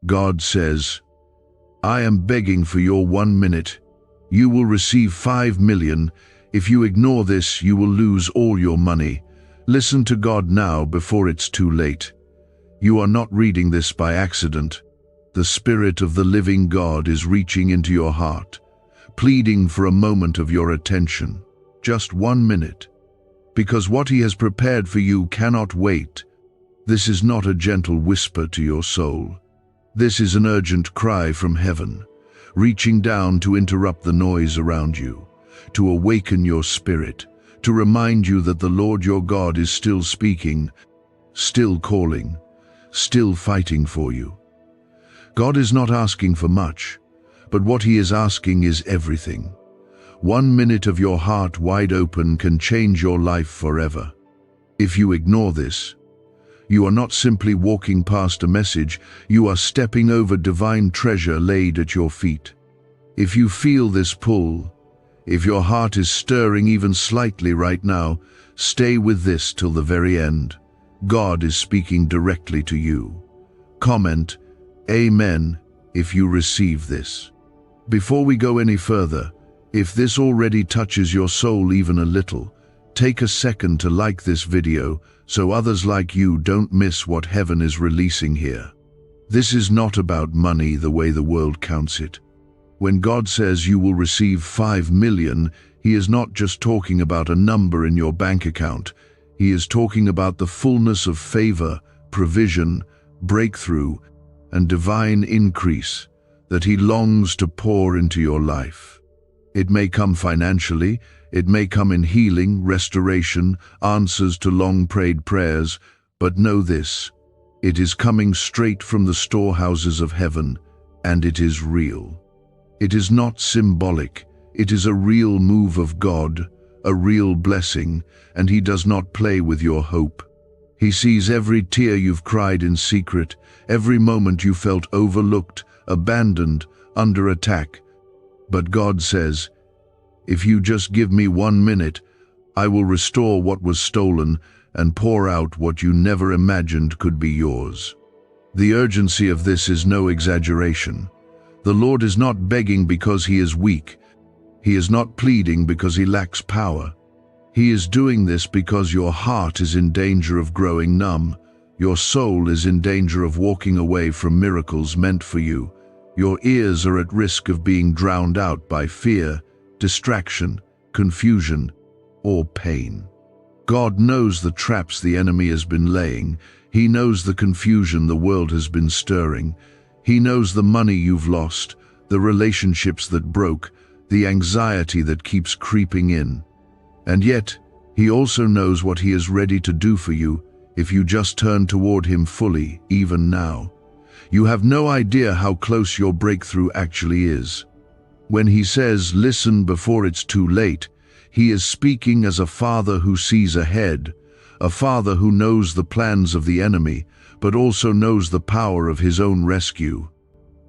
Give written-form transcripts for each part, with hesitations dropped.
God says, I am begging for your 1 minute. You will receive 5 million. If you ignore this, you will lose all your money. Listen to God now before it's too late. You are not reading this by accident. The Spirit of the living God is reaching into your heart, pleading for a moment of your attention. Just 1 minute. Because what He has prepared for you cannot wait. This is not a gentle whisper to your soul. This is an urgent cry from heaven, reaching down to interrupt the noise around you, to awaken your spirit, to remind you that the Lord your God is still speaking, still calling, still fighting for you. God is not asking for much, but what He is asking is everything. 1 minute of your heart wide open can change your life forever. If you ignore this, you are not simply walking past a message, you are stepping over divine treasure laid at your feet. If you feel this pull, if your heart is stirring even slightly right now, stay with this till the very end. God is speaking directly to you. Comment, Amen, if you receive this. Before we go any further, if this already touches your soul even a little, take a second to like this video so others like you don't miss what heaven is releasing here. This is not about money the way the world counts it. When God says you will receive 5 million, He is not just talking about a number in your bank account. He is talking about the fullness of favor, provision, breakthrough, and divine increase that He longs to pour into your life. It may come financially, it may come in healing, restoration, answers to long-prayed prayers, but know this, it is coming straight from the storehouses of heaven, and it is real. It is not symbolic, it is a real move of God, a real blessing, and He does not play with your hope. He sees every tear you've cried in secret, every moment you felt overlooked, abandoned, under attack. But God says, if you just give me 1 minute, I will restore what was stolen and pour out what you never imagined could be yours. The urgency of this is no exaggeration. The Lord is not begging because He is weak. He is not pleading because He lacks power. He is doing this because your heart is in danger of growing numb. Your soul is in danger of walking away from miracles meant for you. Your ears are at risk of being drowned out by fear, distraction, confusion, or pain. God knows the traps the enemy has been laying. He knows the confusion the world has been stirring. He knows the money you've lost, the relationships that broke, the anxiety that keeps creeping in. And yet, He also knows what He is ready to do for you if you just turn toward Him fully, even now. You have no idea how close your breakthrough actually is. When He says, listen before it's too late, He is speaking as a father who sees ahead, a father who knows the plans of the enemy, but also knows the power of His own rescue.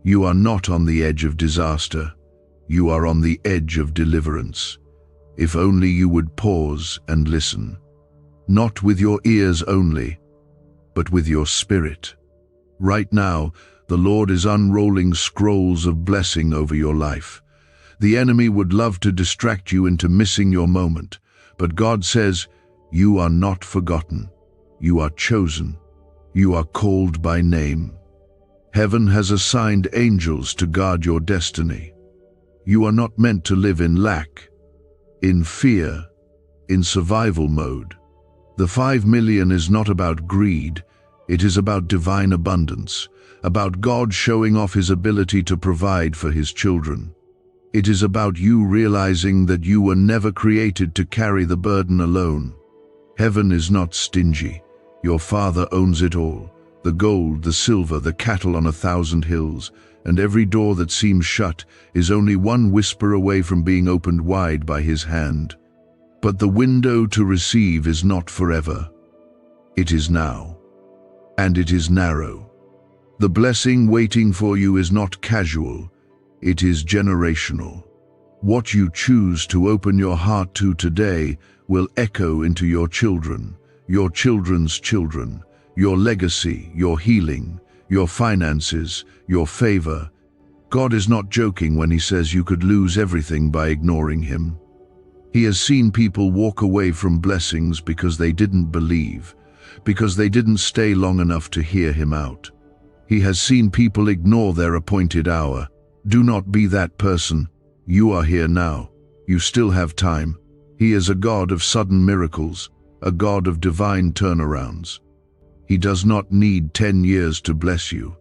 You are not on the edge of disaster. You are on the edge of deliverance. If only you would pause and listen. Not with your ears only, but with your spirit. Right now, the Lord is unrolling scrolls of blessing over your life. The enemy would love to distract you into missing your moment, but God says, you are not forgotten. You are chosen. You are called by name. Heaven has assigned angels to guard your destiny. You are not meant to live in lack, in fear, in survival mode. The 5 million is not about greed, it is about divine abundance, about God showing off His ability to provide for His children. It is about you realizing that you were never created to carry the burden alone. Heaven is not stingy. Your Father owns it all, the gold, the silver, the cattle on 1,000 hills, and every door that seems shut is only one whisper away from being opened wide by His hand. But the window to receive is not forever. It is now, and it is narrow. The blessing waiting for you is not casual, it is generational. What you choose to open your heart to today will echo into your children, your children's children, your legacy, your healing, your finances, your favor. God is not joking when he says you could lose everything by ignoring him. He has seen people walk away from blessings because they didn't believe, because they didn't stay long enough to hear him out. He has seen people ignore their appointed hour. Do not be that person. You are here now. You still have time. He is a God of sudden miracles, a God of divine turnarounds. He does not need 10 years to bless you.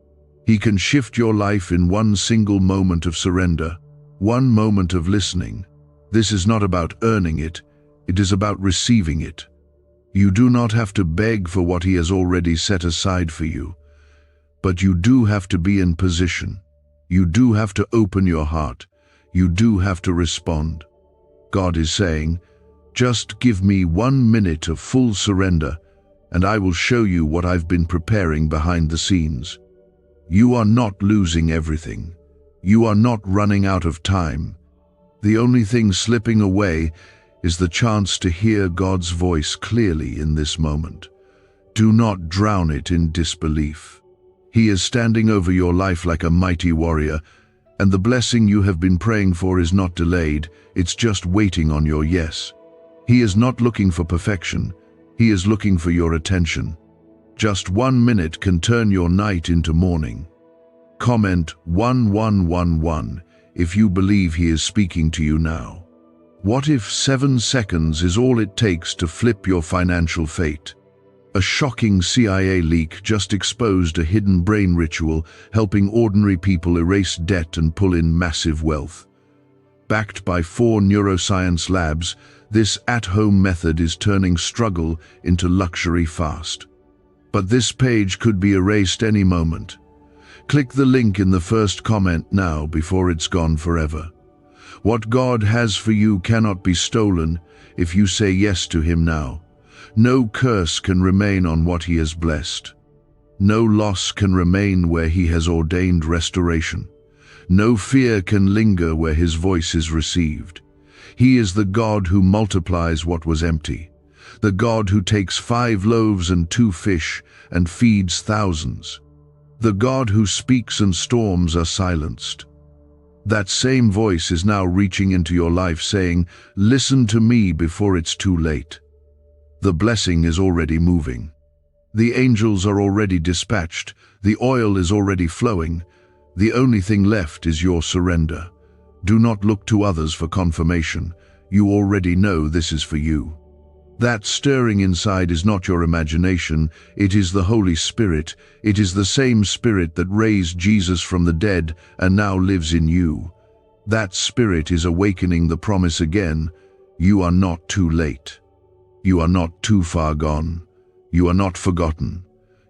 He can shift your life in one single moment of surrender, one moment of listening. This is not about earning it, it is about receiving it. You do not have to beg for what he has already set aside for you, but you do have to be in position. You do have to open your heart. You do have to respond. God is saying, just give me 1 minute of full surrender, and I will show you what I've been preparing behind the scenes. You are not losing everything. You are not running out of time. The only thing slipping away is the chance to hear God's voice clearly in this moment. Do not drown it in disbelief. He is standing over your life like a mighty warrior, and the blessing you have been praying for is not delayed, it's just waiting on your yes. He is not looking for perfection, he is looking for your attention. Just 1 minute can turn your night into morning. Comment 1111 if you believe he is speaking to you now. What if 7 seconds is all it takes to flip your financial fate? A shocking CIA leak just exposed a hidden brain ritual helping ordinary people erase debt and pull in massive wealth. Backed by 4 neuroscience labs, this at-home method is turning struggle into luxury fast. But this page could be erased any moment. Click the link in the first comment now before it's gone forever. What God has for you cannot be stolen if you say yes to him now. No curse can remain on what he has blessed. No loss can remain where he has ordained restoration. No fear can linger where his voice is received. He is the God who multiplies what was empty, the God who takes 5 loaves and 2 fish and feeds thousands, the God who speaks and storms are silenced. That same voice is now reaching into your life saying, listen to me before it's too late. The blessing is already moving. The angels are already dispatched. The oil is already flowing. The only thing left is your surrender. Do not look to others for confirmation. You already know this is for you. That stirring inside is not your imagination. It is the Holy Spirit. It is the same Spirit that raised Jesus from the dead and now lives in you. That Spirit is awakening the promise again. You are not too late. You are not too far gone. You are not forgotten.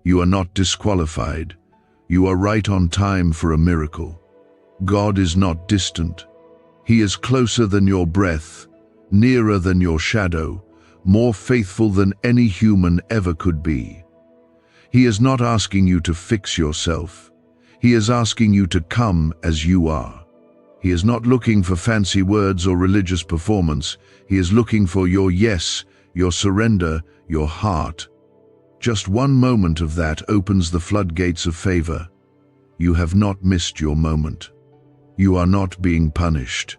You are not disqualified. You are right on time for a miracle. God is not distant. He is closer than your breath, nearer than your shadow, more faithful than any human ever could be. He is not asking you to fix yourself. He is asking you to come as you are. He is not looking for fancy words or religious performance. He is looking for your yes, your surrender, your heart. Just 1 moment of that opens the floodgates of favor. You have not missed your moment. You are not being punished.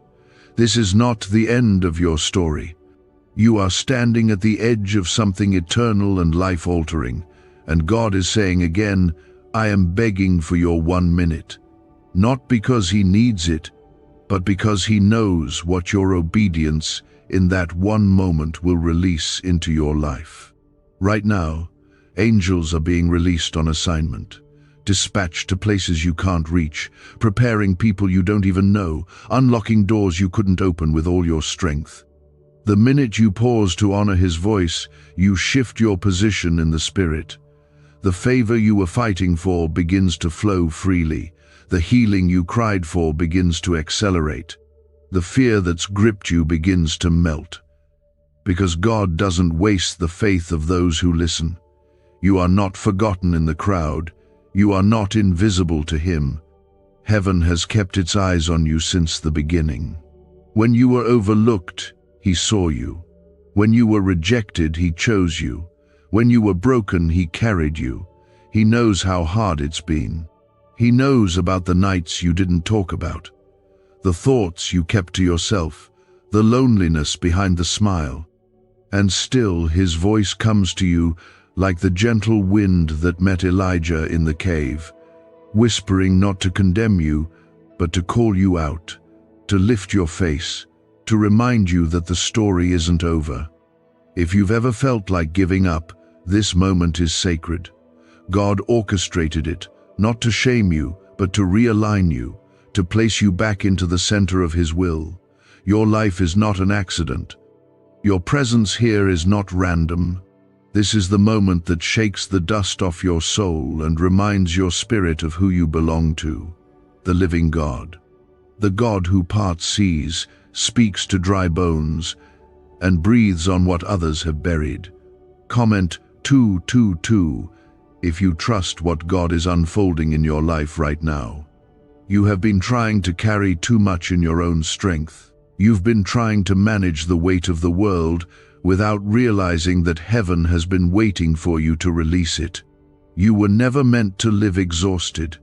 This is not the end of your story. You are standing at the edge of something eternal and life-altering, and God is saying again, I am begging for your 1 minute. Not because he needs it, but because he knows what your obedience in that 1 moment will release into your life. Right now, angels are being released on assignment, dispatched to places you can't reach, preparing people you don't even know, unlocking doors you couldn't open with all your strength. The minute you pause to honor his voice, you shift your position in the Spirit. The favor you were fighting for begins to flow freely. The healing you cried for begins to accelerate. The fear that's gripped you begins to melt. Because God doesn't waste the faith of those who listen. You are not forgotten in the crowd. You are not invisible to him. Heaven has kept its eyes on you since the beginning. When you were overlooked, he saw you. When you were rejected, he chose you. When you were broken, he carried you. He knows how hard it's been. He knows about the nights you didn't talk about, the thoughts you kept to yourself, the loneliness behind the smile. And still his voice comes to you like the gentle wind that met Elijah in the cave, whispering not to condemn you, but to call you out, to lift your face, to remind you that the story isn't over. If you've ever felt like giving up, this moment is sacred. God orchestrated it, not to shame you, but to realign you, to place you back into the center of His will. Your life is not an accident. Your presence here is not random. This is the moment that shakes the dust off your soul and reminds your spirit of who you belong to, the living God. The God who parts seas, speaks to dry bones, and breathes on what others have buried. Comment 222 if you trust what God is unfolding in your life right now. You have been trying to carry too much in your own strength. You've been trying to manage the weight of the world without realizing that heaven has been waiting for you to release it. You were never meant to live exhausted.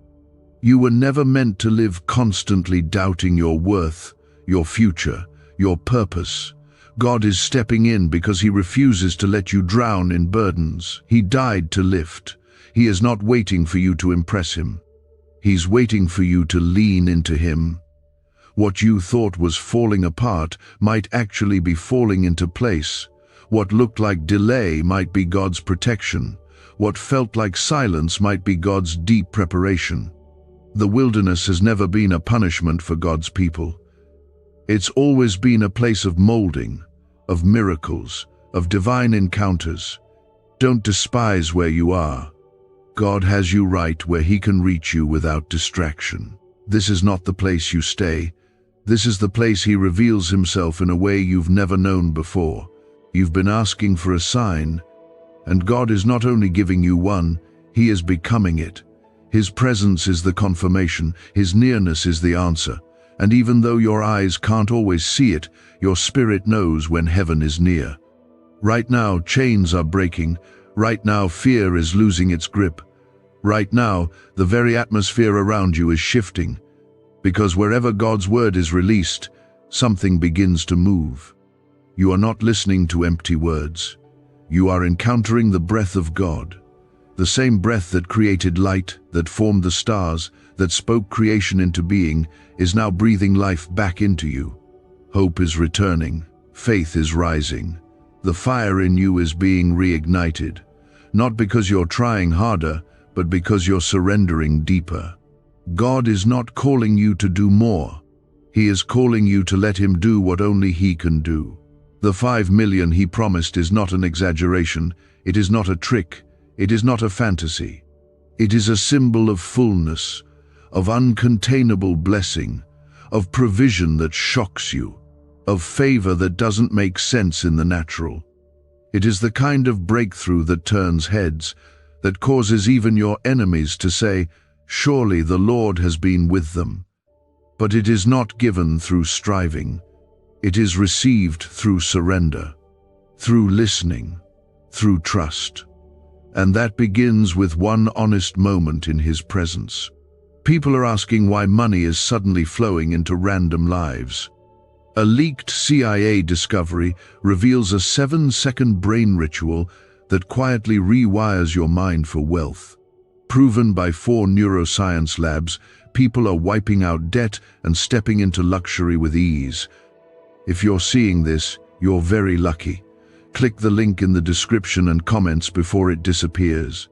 You were never meant to live constantly doubting your worth, your future, your purpose. God is stepping in because He refuses to let you drown in burdens. He died to lift. He is not waiting for you to impress Him. He's waiting for you to lean into Him. What you thought was falling apart might actually be falling into place. What looked like delay might be God's protection. What felt like silence might be God's deep preparation. The wilderness has never been a punishment for God's people. It's always been a place of molding, of miracles, of divine encounters. Don't despise where you are. God has you right where He can reach you without distraction. This is not the place you stay. This is the place He reveals Himself in a way you've never known before. You've been asking for a sign, and God is not only giving you one, He is becoming it. His presence is the confirmation, His nearness is the answer. And even though your eyes can't always see it, your spirit knows when heaven is near. Right now, chains are breaking. Right now, fear is losing its grip. Right now, the very atmosphere around you is shifting. Because wherever God's word is released, something begins to move. You are not listening to empty words. You are encountering the breath of God. The same breath that created light, that formed the stars, that spoke creation into being, is now breathing life back into you. Hope is returning. Faith is rising. The fire in you is being reignited. Not because you're trying harder, but because you're surrendering deeper. God is not calling you to do more. He is calling you to let Him do what only He can do. The 5 million He promised is not an exaggeration. It is not a trick. It is not a fantasy. It is a symbol of fullness, of uncontainable blessing, of provision that shocks you, of favor that doesn't make sense in the natural. It is the kind of breakthrough that turns heads, that causes even your enemies to say, "Surely the Lord has been with them." But it is not given through striving. It is received through surrender, through listening, through trust. And that begins with one honest moment in His presence. People are asking why money is suddenly flowing into random lives. A leaked CIA discovery reveals a 7-second brain ritual that quietly rewires your mind for wealth. Proven by 4 neuroscience labs, people are wiping out debt and stepping into luxury with ease. If you're seeing this, you're very lucky. Click the link in the description and comments before it disappears.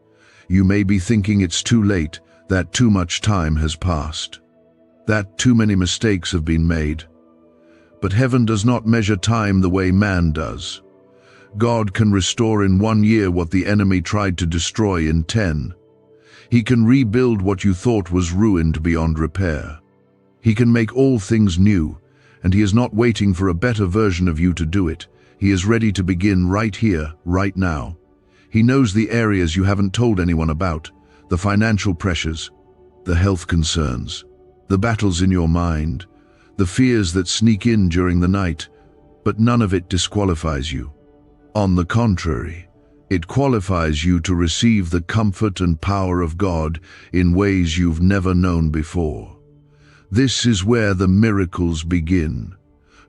You may be thinking it's too late, that too much time has passed, that too many mistakes have been made. But heaven does not measure time the way man does. God can restore in 1 year what the enemy tried to destroy in 10. He can rebuild what you thought was ruined beyond repair. He can make all things new, and He is not waiting for a better version of you to do it. He is ready to begin right here, right now. He knows the areas you haven't told anyone about, the financial pressures, the health concerns, the battles in your mind, the fears that sneak in during the night, but none of it disqualifies you. On the contrary, It qualifies you to receive the comfort and power of God in ways you've never known before. This is where the miracles begin,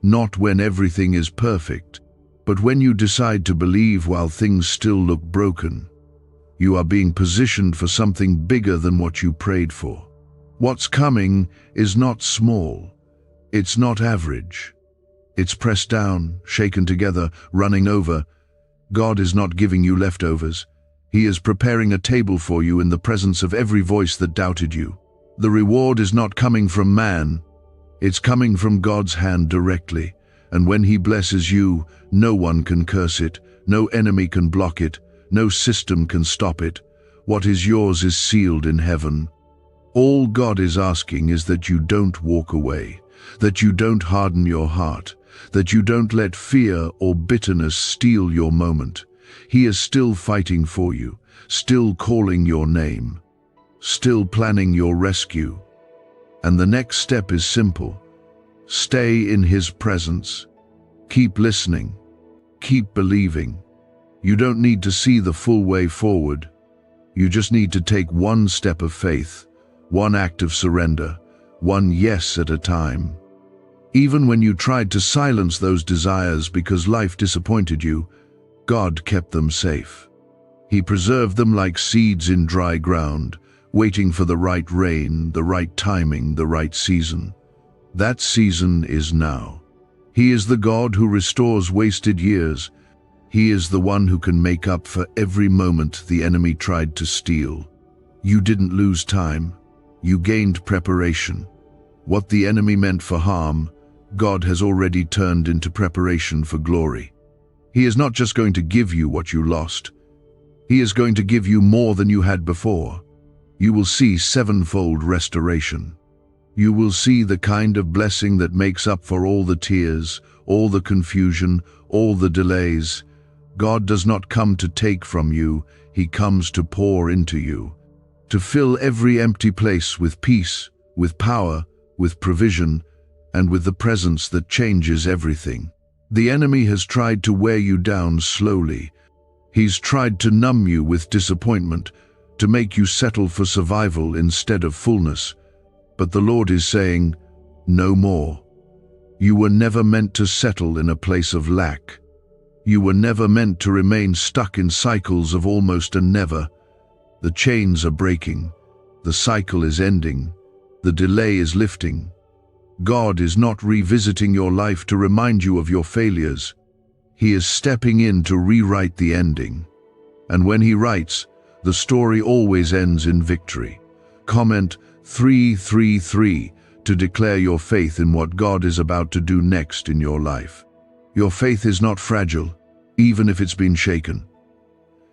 not when everything is perfect, but when you decide to believe while things still look broken. You are being positioned for something bigger than what you prayed for. What's coming is not small. It's not average. It's pressed down, shaken together, running over. God is not giving you leftovers. He is preparing a table for you in the presence of every voice that doubted you. The reward is not coming from man. It's coming from God's hand directly. And when He blesses you, no one can curse it. No enemy can block it. No system can stop it. What is yours is sealed in heaven. All God is asking is that you don't walk away, that you don't harden your heart, that you don't let fear or bitterness steal your moment. He is still fighting for you, still calling your name, still planning your rescue. And the next step is simple. Stay in His presence. Keep listening. Keep believing. You don't need to see the full way forward. You just need to take one step of faith, one act of surrender, one yes at a time. Even when you tried to silence those desires because life disappointed you, God kept them safe. He preserved them like seeds in dry ground, waiting for the right rain, the right timing, the right season. That season is now. He is the God who restores wasted years. He is the one who can make up for every moment the enemy tried to steal. You didn't lose time. You gained preparation. What the enemy meant for harm, God has already turned into preparation for glory. He is not just going to give you what you lost. He is going to give you more than you had before. You will see sevenfold restoration. You will see the kind of blessing that makes up for all the tears, all the confusion, all the delays. God does not come to take from you, He comes to pour into you, to fill every empty place with peace, with power, with provision, and with the presence that changes everything. The enemy has tried to wear you down slowly. He's tried to numb you with disappointment, to make you settle for survival instead of fullness. But the Lord is saying, no more. You were never meant to settle in a place of lack. You were never meant to remain stuck in cycles of almost and never. The chains are breaking. The cycle is ending. The delay is lifting. God is not revisiting your life to remind you of your failures. He is stepping in to rewrite the ending. And when He writes, the story always ends in victory. Comment 333 to declare your faith in what God is about to do next in your life. Your faith is not fragile, even if it's been shaken.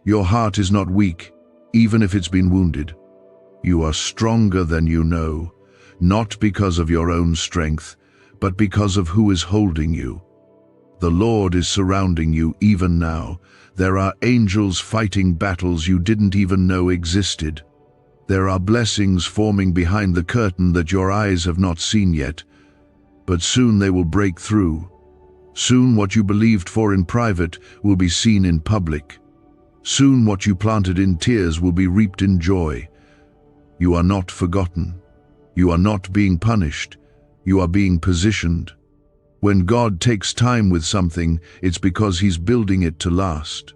Your heart is not weak, even if it's been wounded. You are stronger than you know, not because of your own strength, but because of who is holding you. The Lord is surrounding you even now. There are angels fighting battles you didn't even know existed. There are blessings forming behind the curtain that your eyes have not seen yet, but soon they will break through. Soon what you believed for in private will be seen in public. Soon what you planted in tears will be reaped in joy. You are not forgotten. You are not being punished. You are being positioned. When God takes time with something, it's because He's building it to last.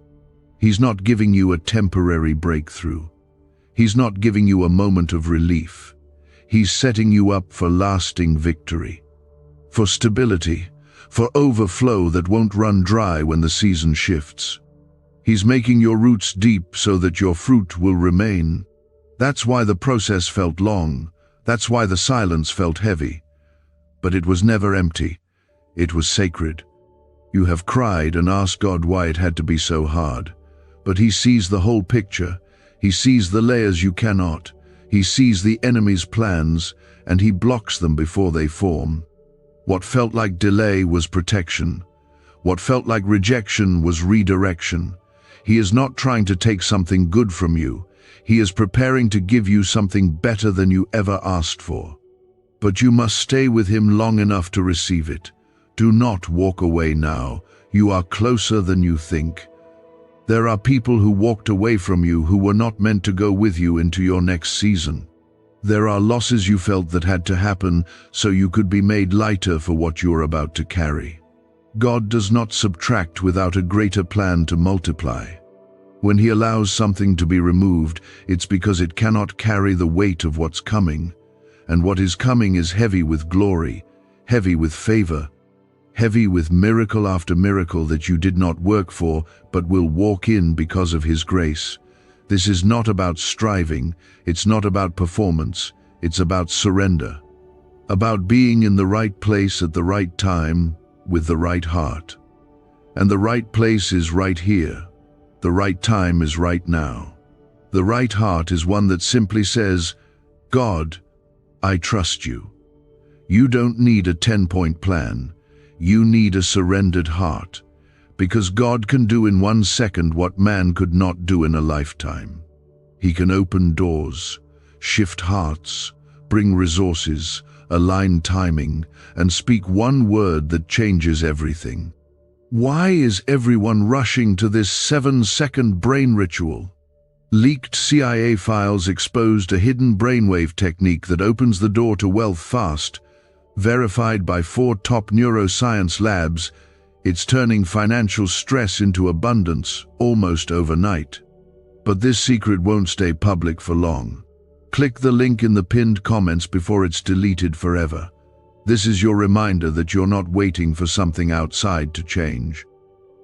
He's not giving you a temporary breakthrough. He's not giving you a moment of relief. He's setting you up for lasting victory, for stability, for overflow that won't run dry when the season shifts. He's making your roots deep so that your fruit will remain. That's why the process felt long. That's why the silence felt heavy. But it was never empty. It was sacred. You have cried and asked God why it had to be so hard. But He sees the whole picture. He sees the layers you cannot. He sees the enemy's plans, and He blocks them before they form. What felt like delay was protection. What felt like rejection was redirection. He is not trying to take something good from you. He is preparing to give you something better than you ever asked for. But you must stay with Him long enough to receive it. Do not walk away now. You are closer than you think. There are people who walked away from you who were not meant to go with you into your next season. There are losses you felt that had to happen so you could be made lighter for what you are about to carry. God does not subtract without a greater plan to multiply. When He allows something to be removed, it's because it cannot carry the weight of what's coming. And what is coming is heavy with glory, heavy with favor, heavy with miracle after miracle that you did not work for but will walk in because of His grace. This is not about striving, it's not about performance, it's about surrender. About being in the right place at the right time with the right heart. And the right place is right here. The right time is right now. The right heart is one that simply says, God, I trust you. You don't need a 10-point plan. You need a surrendered heart. Because God can do in 1 second what man could not do in a lifetime. He can open doors, shift hearts, bring resources, align timing, and speak one word that changes everything. Why is everyone rushing to this 7-second brain ritual? Leaked CIA files exposed a hidden brainwave technique that opens the door to wealth fast. Verified by 4 top neuroscience labs, it's turning financial stress into abundance almost overnight. But this secret won't stay public for long. Click the link in the pinned comments before it's deleted forever. This is your reminder that you're not waiting for something outside to change.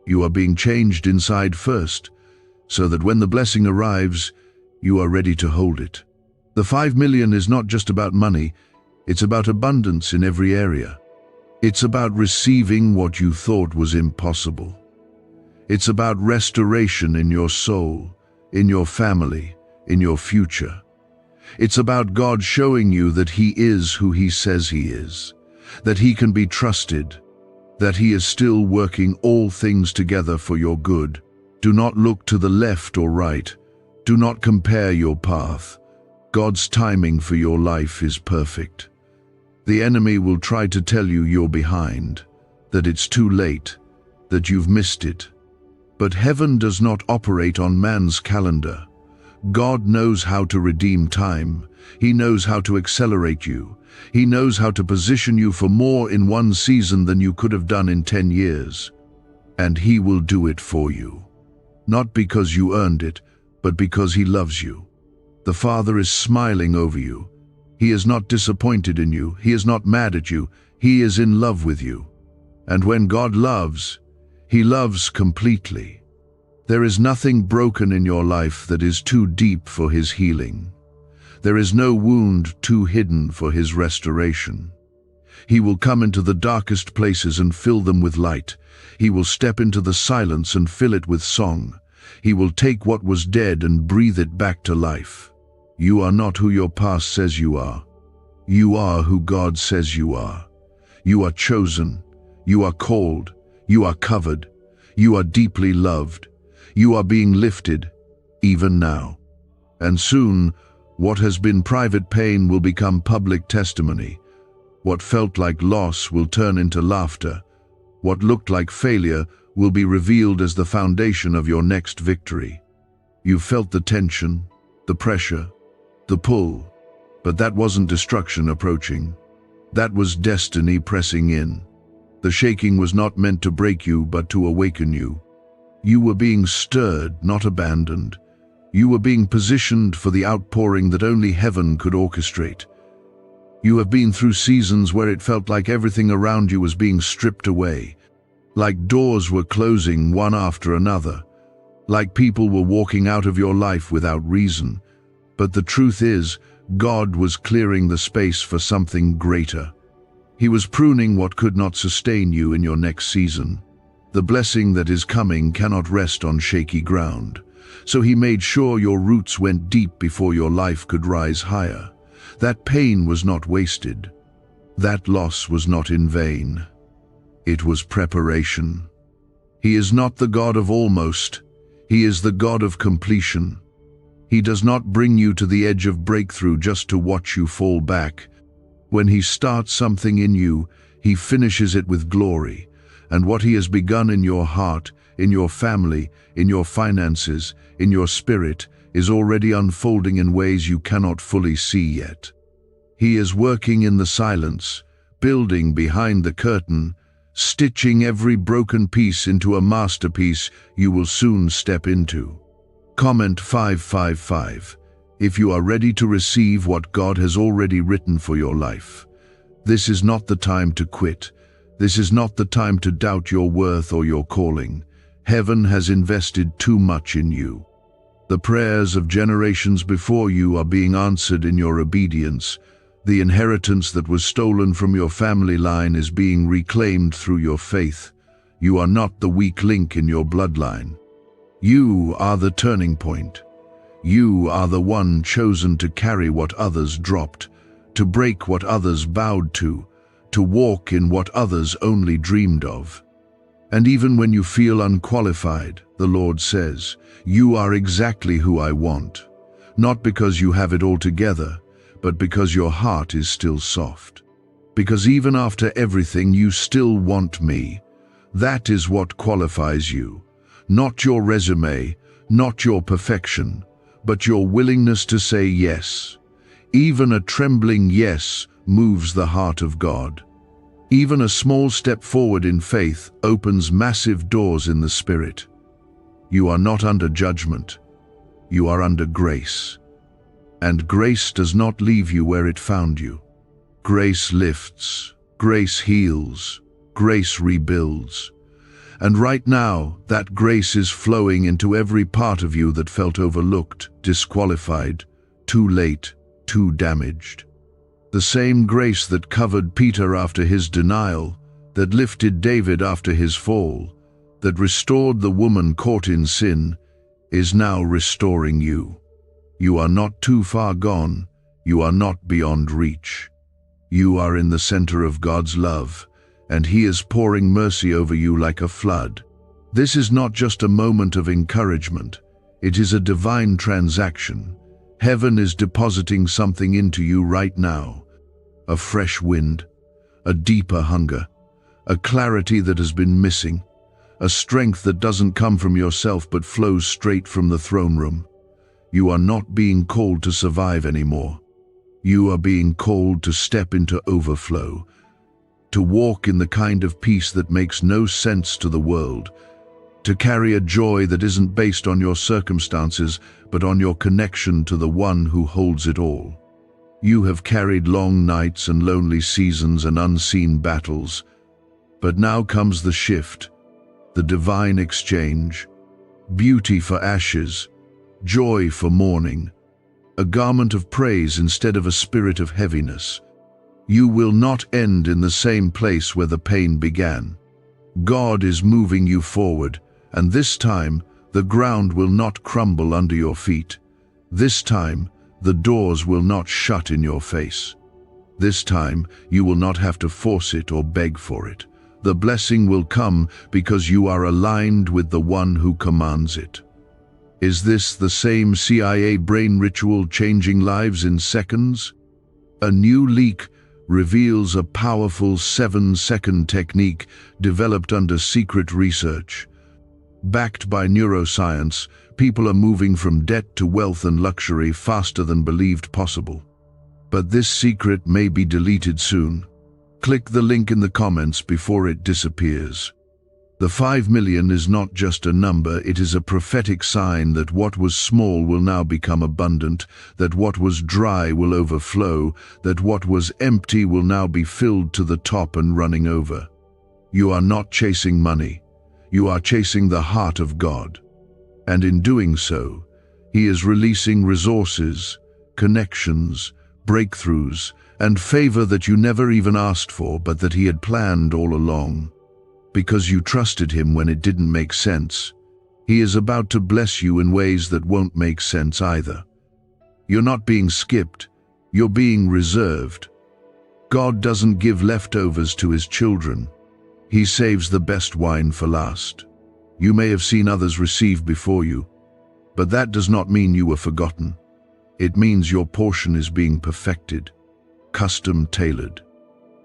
You are being changed inside first, so that when the blessing arrives, you are ready to hold it. The 5 million is not just about money, it's about abundance in every area. It's about receiving what you thought was impossible. It's about restoration in your soul, in your family, in your future. It's about God showing you that He is who He says He is, that He can be trusted, that He is still working all things together for your good. Do not look to the left or right. Do not compare your path. God's timing for your life is perfect. The enemy will try to tell you you're behind, that it's too late, that you've missed it. But heaven does not operate on man's calendar. God knows how to redeem time. He knows how to accelerate you. He knows how to position you for more in 1 season than you could have done in 10 years. And He will do it for you. Not because you earned it, but because He loves you. The Father is smiling over you. He is not disappointed in you. He is not mad at you. He is in love with you. And when God loves, He loves completely. There is nothing broken in your life that is too deep for His healing. There is no wound too hidden for His restoration. He will come into the darkest places and fill them with light. He will step into the silence and fill it with song. He will take what was dead and breathe it back to life. You are not who your past says you are. You are who God says you are. You are chosen. You are called. You are covered. You are deeply loved. You are being lifted, even now. And soon, what has been private pain will become public testimony. What felt like loss will turn into laughter. What looked like failure will be revealed as the foundation of your next victory. You felt the tension, the pressure, the pull, but that wasn't destruction approaching. That was destiny pressing in. The shaking was not meant to break you, but to awaken you. You were being stirred, not abandoned. You were being positioned for the outpouring that only heaven could orchestrate. You have been through seasons where it felt like everything around you was being stripped away, like doors were closing one after another, like people were walking out of your life without reason. But the truth is, God was clearing the space for something greater. He was pruning what could not sustain you in your next season. The blessing that is coming cannot rest on shaky ground. So He made sure your roots went deep before your life could rise higher. That pain was not wasted. That loss was not in vain. It was preparation. He is not the God of almost. He is the God of completion. He does not bring you to the edge of breakthrough just to watch you fall back. When He starts something in you, He finishes it with glory. And what He has begun in your heart, in your family, in your finances, in your spirit, is already unfolding in ways you cannot fully see yet. He is working in the silence, building behind the curtain, stitching every broken piece into a masterpiece you will soon step into. Comment 555 if you are ready to receive what God has already written for your life. This is not the time to quit. This is not the time to doubt your worth or your calling. Heaven has invested too much in you. The prayers of generations before you are being answered in your obedience. The inheritance that was stolen from your family line is being reclaimed through your faith. You are not the weak link in your bloodline. You are the turning point. You are the one chosen to carry what others dropped, to break what others bowed to walk in what others only dreamed of. And even when you feel unqualified, the Lord says, you are exactly who I want, not because you have it all together, but because your heart is still soft. Because even after everything, you still want me. That is what qualifies you. Not your resume, not your perfection, but your willingness to say yes. Even a trembling yes moves the heart of God. Even a small step forward in faith opens massive doors in the Spirit. You are not under judgment. You are under grace. And grace does not leave you where it found you. Grace lifts, grace heals, grace rebuilds. And right now, that grace is flowing into every part of you that felt overlooked, disqualified, too late, too damaged. The same grace that covered Peter after his denial, that lifted David after his fall, that restored the woman caught in sin, is now restoring you. You are not too far gone. You are not beyond reach. You are in the center of God's love, and He is pouring mercy over you like a flood. This is not just a moment of encouragement. It is a divine transaction. Heaven is depositing something into you right now. A fresh wind, a deeper hunger, a clarity that has been missing, a strength that doesn't come from yourself but flows straight from the throne room. You are not being called to survive anymore. You are being called to step into overflow, to walk in the kind of peace that makes no sense to the world, to carry a joy that isn't based on your circumstances but on your connection to the one who holds it all. You have carried long nights and lonely seasons and unseen battles, but now comes the shift, the divine exchange, beauty for ashes, joy for mourning, a garment of praise instead of a spirit of heaviness. You will not end in the same place where the pain began. God is moving you forward, and this time the ground will not crumble under your feet. This time the doors will not shut in your face. This time you will not have to force it or beg for it. The blessing will come because you are aligned with the one who commands it. Is this the same CIA brain ritual changing lives in seconds? A new leak reveals a powerful 7-second technique developed under secret research. Backed by neuroscience, people are moving from debt to wealth and luxury faster than believed possible. But this secret may be deleted soon. Click the link in the comments before it disappears. The 5 million is not just a number, it is a prophetic sign that what was small will now become abundant, that what was dry will overflow, that what was empty will now be filled to the top and running over. You are not chasing money. You are chasing the heart of God. And in doing so, He is releasing resources, connections, breakthroughs, and favor that you never even asked for, but that He had planned all along. Because you trusted Him when it didn't make sense, He is about to bless you in ways that won't make sense either. You're not being skipped, you're being reserved. God doesn't give leftovers to His children. He saves the best wine for last. You may have seen others receive before you, but that does not mean you were forgotten. It means your portion is being perfected, custom-tailored,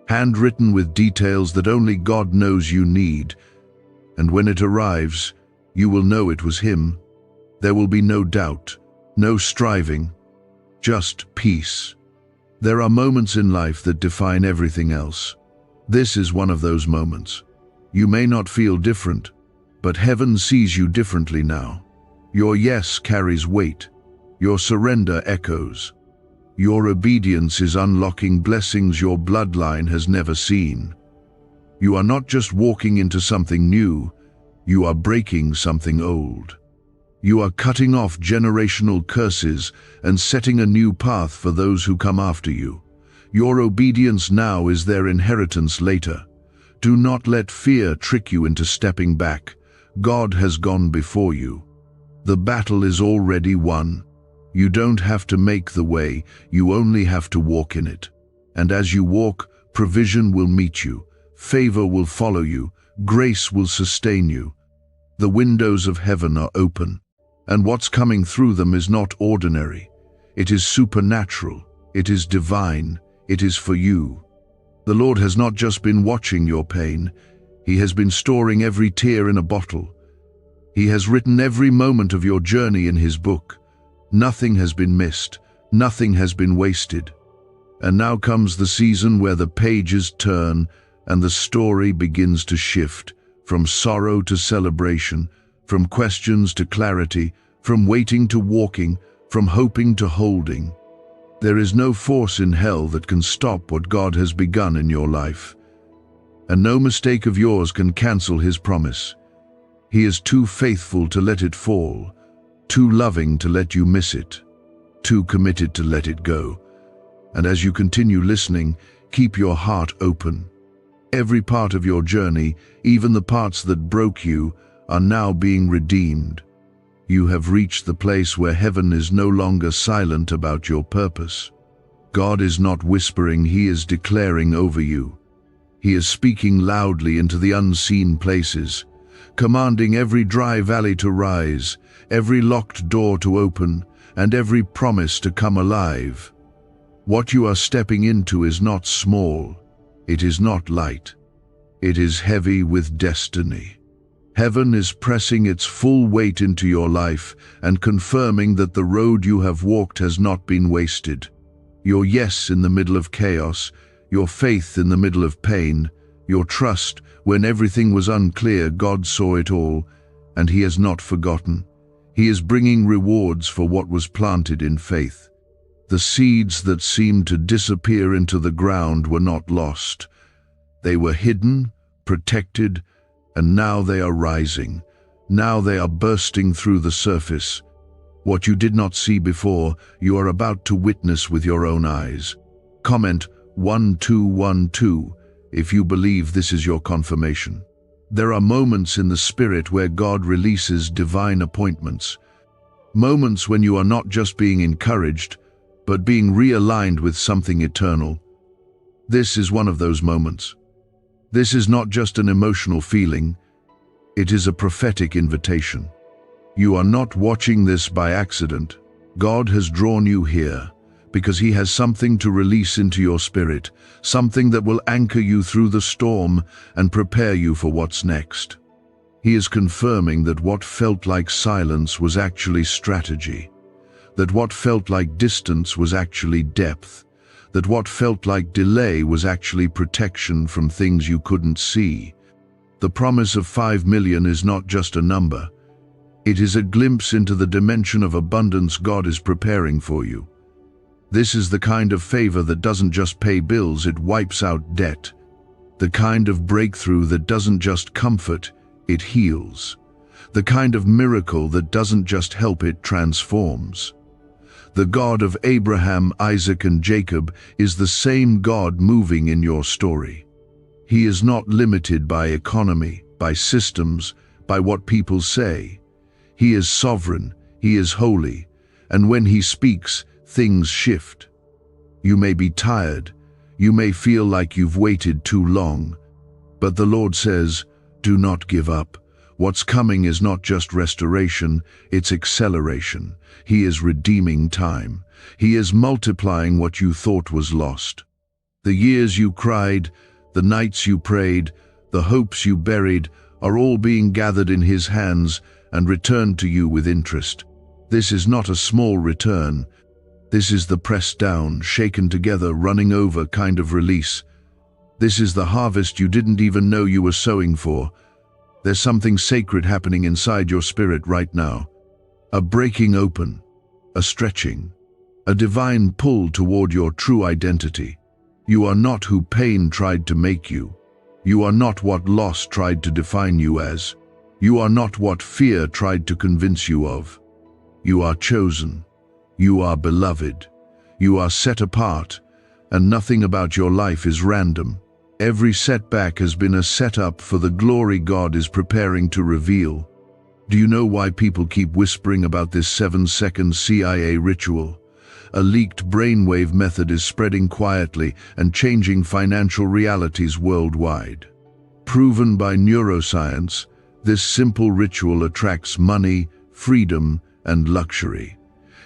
handwritten with details that only God knows you need. And when it arrives, you will know it was Him. There will be no doubt, no striving, just peace. There are moments in life that define everything else. This is one of those moments. You may not feel different, but heaven sees you differently now. Your yes carries weight. Your surrender echoes. Your obedience is unlocking blessings your bloodline has never seen. You are not just walking into something new, you are breaking something old. You are cutting off generational curses and setting a new path for those who come after you. Your obedience now is their inheritance later. Do not let fear trick you into stepping back. God has gone before you. The battle is already won. You don't have to make the way, you only have to walk in it. And as you walk, provision will meet you, favor will follow you, grace will sustain you. The windows of heaven are open, and what's coming through them is not ordinary. It is supernatural, it is divine, it is for you. The Lord has not just been watching your pain, He has been storing every tear in a bottle. He has written every moment of your journey in His book. Nothing has been missed, nothing has been wasted. And now comes the season where the pages turn and the story begins to shift, from sorrow to celebration, from questions to clarity, from waiting to walking, from hoping to holding. There is no force in hell that can stop what God has begun in your life. And no mistake of yours can cancel His promise. He is too faithful to let it fall, too loving to let you miss it, too committed to let it go. And as you continue listening, keep your heart open. Every part of your journey, even the parts that broke you, are now being redeemed. You have reached the place where heaven is no longer silent about your purpose. God is not whispering, He is declaring over you. He is speaking loudly into the unseen places, commanding every dry valley to rise, every locked door to open, and every promise to come alive. What you are stepping into is not small, it is not light. It is heavy with destiny. Heaven is pressing its full weight into your life and confirming that the road you have walked has not been wasted. Your yes in the middle of chaos, your faith in the middle of pain, your trust when everything was unclear, God saw it all, and He has not forgotten. He is bringing rewards for what was planted in faith. The seeds that seemed to disappear into the ground were not lost. They were hidden, protected, and now they are rising. Now they are bursting through the surface. What you did not see before, you are about to witness with your own eyes. Comment 1212 if you believe this is your confirmation. There are moments in the Spirit where God releases divine appointments. Moments when you are not just being encouraged, but being realigned with something eternal. This is one of those moments. This is not just an emotional feeling, it is a prophetic invitation. You are not watching this by accident. God has drawn you here because He has something to release into your spirit, something that will anchor you through the storm and prepare you for what's next. He is confirming that what felt like silence was actually strategy, that what felt like distance was actually depth, that what felt like delay was actually protection from things you couldn't see. The promise of 5 million is not just a number. It is a glimpse into the dimension of abundance God is preparing for you. This is the kind of favor that doesn't just pay bills, it wipes out debt. The kind of breakthrough that doesn't just comfort, it heals. The kind of miracle that doesn't just help, it transforms. The God of Abraham, Isaac, and Jacob is the same God moving in your story. He is not limited by economy, by systems, by what people say. He is sovereign, He is holy, and when He speaks, things shift. You may be tired, you may feel like you've waited too long, but the Lord says, do not give up. What's coming is not just restoration, it's acceleration. He is redeeming time. He is multiplying what you thought was lost. The years you cried, the nights you prayed, the hopes you buried are all being gathered in His hands, and returned to you with interest. This is not a small return. This is the pressed down, shaken together, running over kind of release. This is the harvest you didn't even know you were sowing for. There's something sacred happening inside your spirit right now. A breaking open, a stretching, a divine pull toward your true identity. You are not who pain tried to make you. You are not what loss tried to define you as. You are not what fear tried to convince you of. You are chosen. You are beloved. You are set apart, and nothing about your life is random. Every setback has been a setup for the glory God is preparing to reveal. Do you know why people keep whispering about this 7-second CIA ritual? A leaked brainwave method is spreading quietly and changing financial realities worldwide. Proven by neuroscience, this simple ritual attracts money, freedom, and luxury.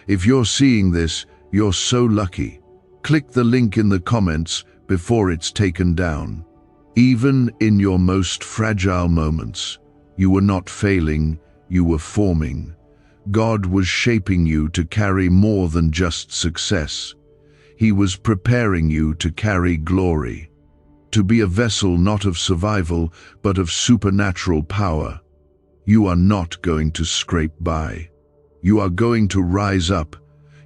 If you're seeing this, you're so lucky. Click the link in the comments before it's taken down. Even in your most fragile moments, you were not failing, you were forming. God was shaping you to carry more than just success. He was preparing you to carry glory, to be a vessel not of survival, but of supernatural power. You are not going to scrape by. You are going to rise up.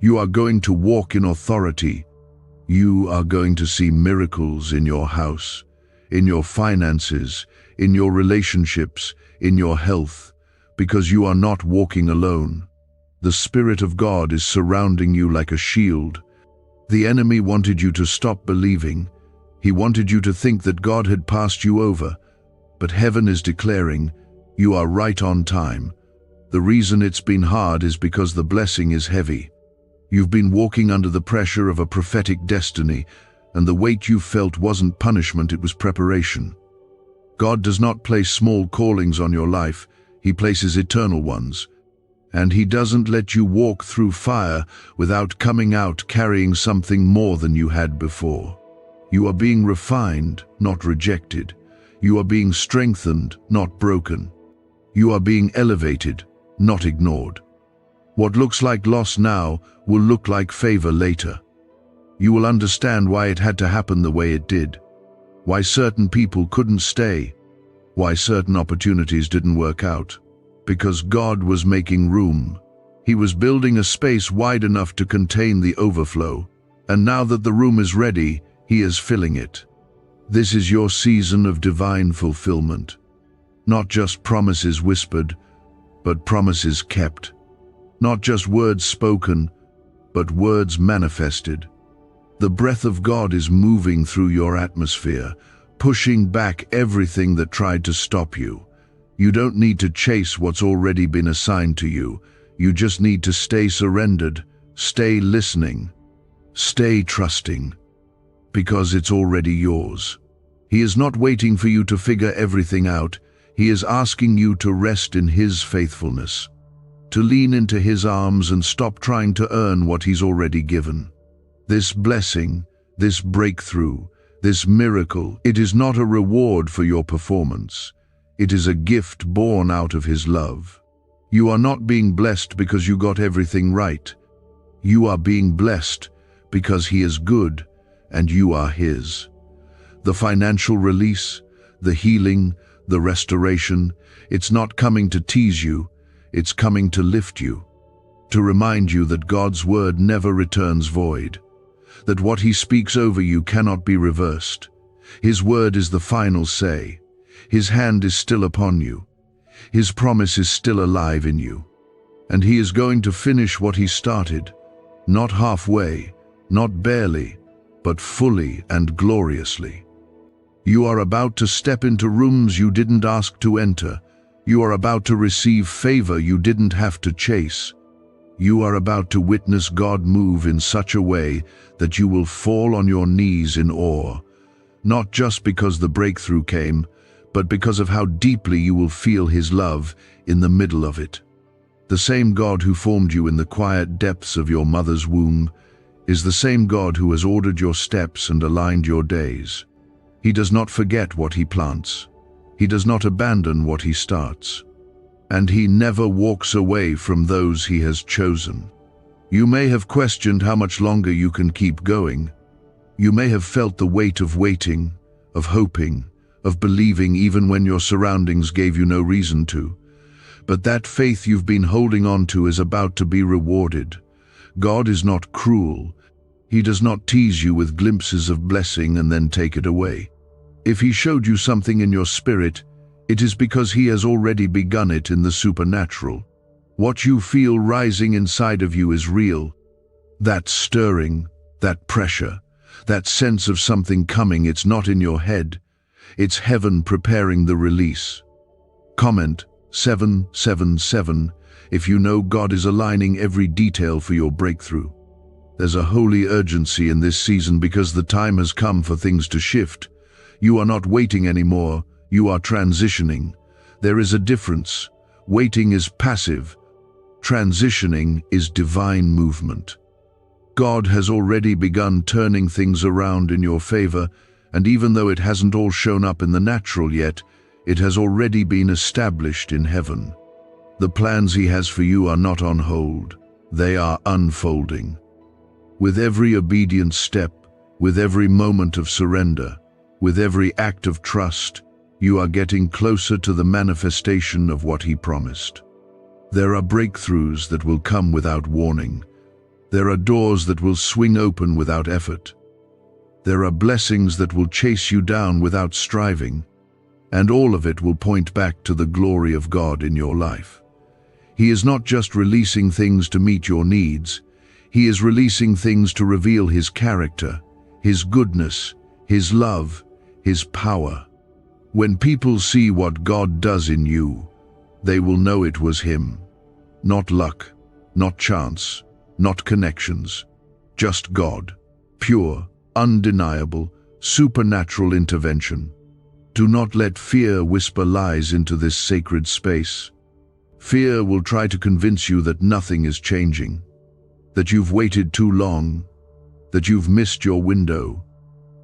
You are going to walk in authority. You are going to see miracles in your house, in your finances, in your relationships, in your health, because you are not walking alone. The Spirit of God is surrounding you like a shield. The enemy wanted you to stop believing. He wanted you to think that God had passed you over, but heaven is declaring, you are right on time. The reason it's been hard is because the blessing is heavy. You've been walking under the pressure of a prophetic destiny, and the weight you felt wasn't punishment, it was preparation. God does not place small callings on your life, He places eternal ones. And He doesn't let you walk through fire without coming out carrying something more than you had before. You are being refined, not rejected. You are being strengthened, not broken. You are being elevated, not ignored. What looks like loss now will look like favor later. You will understand why it had to happen the way it did, why certain people couldn't stay, why certain opportunities didn't work out. Because God was making room. He was building a space wide enough to contain the overflow, and now that the room is ready, He is filling it. This is your season of divine fulfillment. Not just promises whispered, but promises kept. Not just words spoken, but words manifested. The breath of God is moving through your atmosphere, pushing back everything that tried to stop you. You don't need to chase what's already been assigned to you. You just need to stay surrendered, stay listening, stay trusting, because it's already yours. He is not waiting for you to figure everything out. He is asking you to rest in His faithfulness, to lean into His arms and stop trying to earn what He's already given. This blessing, this breakthrough, this miracle, it is not a reward for your performance. It is a gift born out of His love. You are not being blessed because you got everything right. You are being blessed because He is good and you are His. The financial release, the healing, the restoration, it's not coming to tease you, it's coming to lift you, to remind you that God's word never returns void, that what He speaks over you cannot be reversed. His word is the final say. His hand is still upon you. His promise is still alive in you. And He is going to finish what He started, not halfway, not barely, but fully and gloriously. You are about to step into rooms you didn't ask to enter. You are about to receive favor you didn't have to chase. You are about to witness God move in such a way that you will fall on your knees in awe, not just because the breakthrough came, but because of how deeply you will feel His love in the middle of it. The same God who formed you in the quiet depths of your mother's womb is the same God who has ordered your steps and aligned your days. He does not forget what He plants. He does not abandon what He starts. and he never walks away from those he has chosen. You may have questioned how much longer you can keep going. You may have felt the weight of waiting, of hoping, of believing even when your surroundings gave you no reason to. But that faith you've been holding on to is about to be rewarded. God is not cruel. He does not tease you with glimpses of blessing and then take it away. If he showed you something in your spirit, it is because he has already begun it in the supernatural. What you feel rising inside of you is real. That stirring, that pressure, that sense of something coming, it's not in your head. It's heaven preparing the release. Comment 777 if you know God is aligning every detail for your breakthrough. There's a holy urgency in this season because the time has come for things to shift. You are not waiting anymore, you are transitioning. There is a difference. Waiting is passive. Transitioning is divine movement. God has already begun turning things around in your favor, and even though it hasn't all shown up in the natural yet, it has already been established in heaven. The plans he has for you are not on hold. They are unfolding. With every obedient step, with every moment of surrender, with every act of trust, you are getting closer to the manifestation of what he promised. There are breakthroughs that will come without warning. There are doors that will swing open without effort. There are blessings that will chase you down without striving, and all of it will point back to the glory of God in your life. He is not just releasing things to meet your needs, he is releasing things to reveal his character, his goodness, his love, his power. When people see what God does in you, they will know it was him. Not luck, not chance, not connections, just God. Pure, undeniable, supernatural intervention. Do not let fear whisper lies into this sacred space. Fear will try to convince you that nothing is changing, that you've waited too long, that you've missed your window.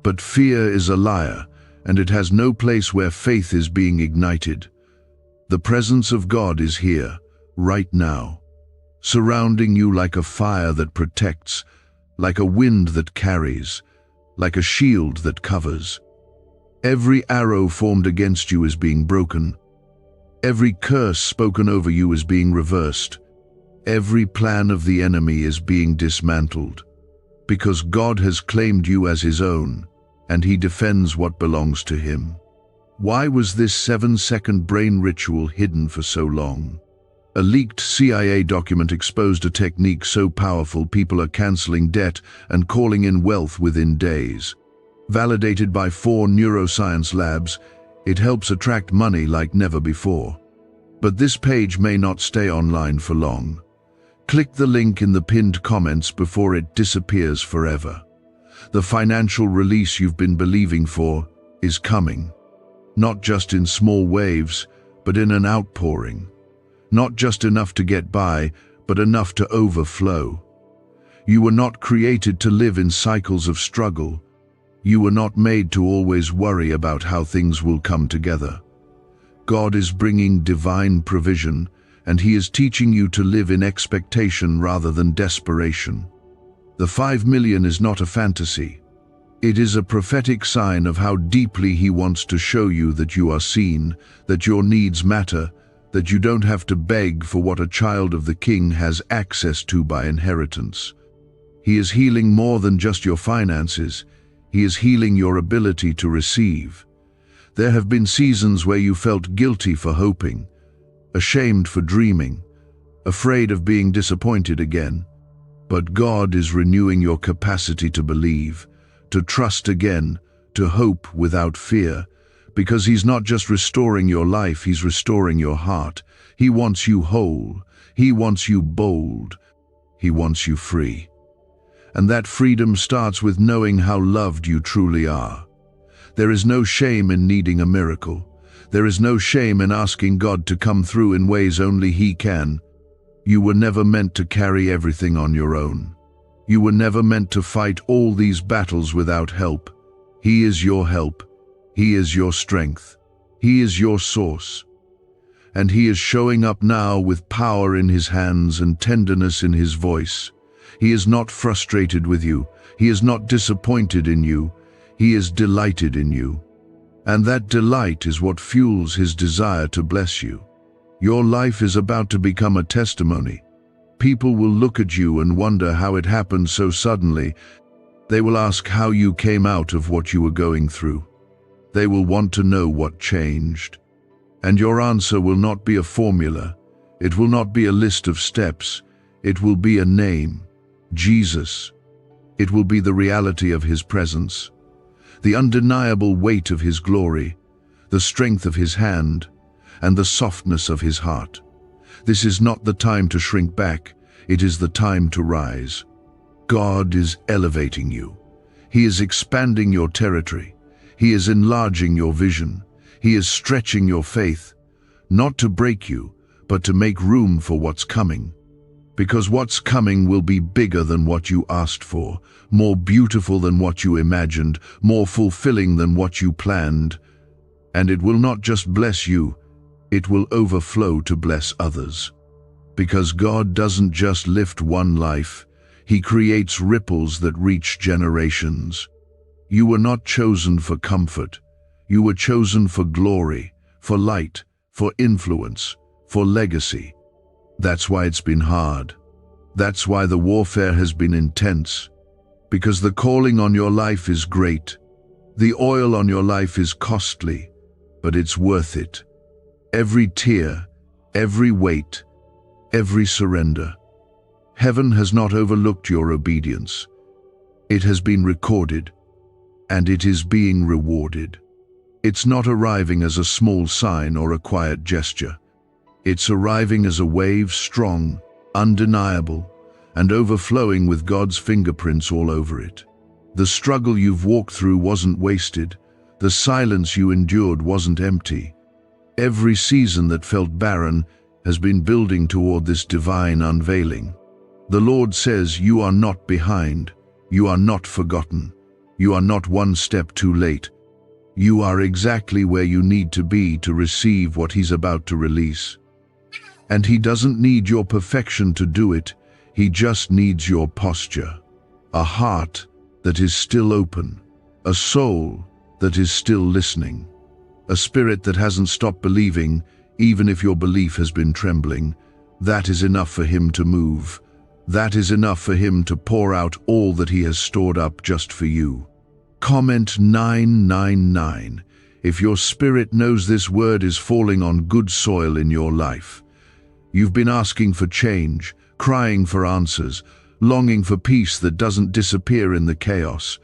But fear is a liar, and it has no place where faith is being ignited. The presence of God is here, right now, surrounding you like a fire that protects, like a wind that carries, like a shield that covers. Every arrow formed against you is being broken. Every curse spoken over you is being reversed. Every plan of the enemy is being dismantled. Because God has claimed you as his own, and he defends what belongs to him. Why was this 7-second brain ritual hidden for so long? A leaked CIA document exposed a technique so powerful people are canceling debt and calling in wealth within days. Validated by 4 neuroscience labs, it helps attract money like never before. But this page may not stay online for long. Click the link in the pinned comments before it disappears forever. The financial release you've been believing for is coming. Not just in small waves, but in an outpouring. Not just enough to get by, but enough to overflow. You were not created to live in cycles of struggle. You were not made to always worry about how things will come together. God is bringing divine provision, and he is teaching you to live in expectation rather than desperation. The 5 million is not a fantasy. It is a prophetic sign of how deeply he wants to show you that you are seen, that your needs matter, that you don't have to beg for what a child of the King has access to by inheritance. He is healing more than just your finances. He is healing your ability to receive. There have been seasons where you felt guilty for hoping, ashamed for dreaming, afraid of being disappointed again. But God is renewing your capacity to believe, to trust again, to hope without fear, because he's not just restoring your life, he's restoring your heart. He wants you whole. He wants you bold. He wants you free. And that freedom starts with knowing how loved you truly are. There is no shame in needing a miracle. There is no shame in asking God to come through in ways only he can. You were never meant to carry everything on your own. You were never meant to fight all these battles without help. He is your help. He is your strength. He is your source. and he is showing up now with power in his hands and tenderness in his voice. He is not frustrated with you. He is not disappointed in you. He is delighted in you. And that delight is what fuels his desire to bless you. Your life is about to become a testimony. People will look at you and wonder how it happened so suddenly. They will ask how you came out of what you were going through. They will want to know what changed. And your answer will not be a formula. It will not be a list of steps. It will be a name, Jesus. It will be the reality of his presence, the undeniable weight of his glory, the strength of his hand, and the softness of his heart. This is not the time to shrink back. It is the time to rise. God is elevating you. He is expanding your territory. He is enlarging your vision. He is stretching your faith, not to break you, but to make room for what's coming. Because what's coming will be bigger than what you asked for, more beautiful than what you imagined, more fulfilling than what you planned. And it will not just bless you, it will overflow to bless others. Because God doesn't just lift one life, he creates ripples that reach generations. You were not chosen for comfort. You were chosen for glory, for light, for influence, for legacy. That's why it's been hard. That's why the warfare has been intense. Because the calling on your life is great. The oil on your life is costly, but it's worth it. Every tear, every weight, every surrender. Heaven has not overlooked your obedience. It has been recorded, and it is being rewarded. It's not arriving as a small sign or a quiet gesture. It's arriving as a wave, strong, undeniable, and overflowing with God's fingerprints all over it. The struggle you've walked through wasn't wasted. The silence you endured wasn't empty. Every season that felt barren has been building toward this divine unveiling. The Lord says, you are not behind. You are not forgotten. You are not one step too late. You are exactly where you need to be to receive what he's about to release. And he doesn't need your perfection to do it. He just needs your posture. A heart that is still open. A soul that is still listening. A spirit that hasn't stopped believing, even if your belief has been trembling. That is enough for him to move. That is enough for him to pour out all that he has stored up just for you. Comment 999 if your spirit knows this word is falling on good soil in your life. You've been asking for change, crying for answers, longing for peace that doesn't disappear in the chaos.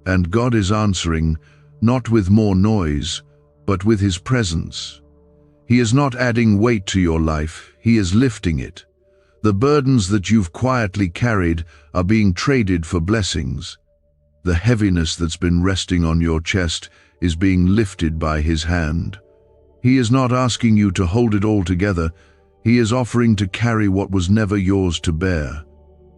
And God is answering, not with more noise, but with his presence. He is not adding weight to your life, he is lifting it. The burdens that you've quietly carried are being traded for blessings. The heaviness that's been resting on your chest is being lifted by his hand. He is not asking you to hold it all together. He is offering to carry what was never yours to bear.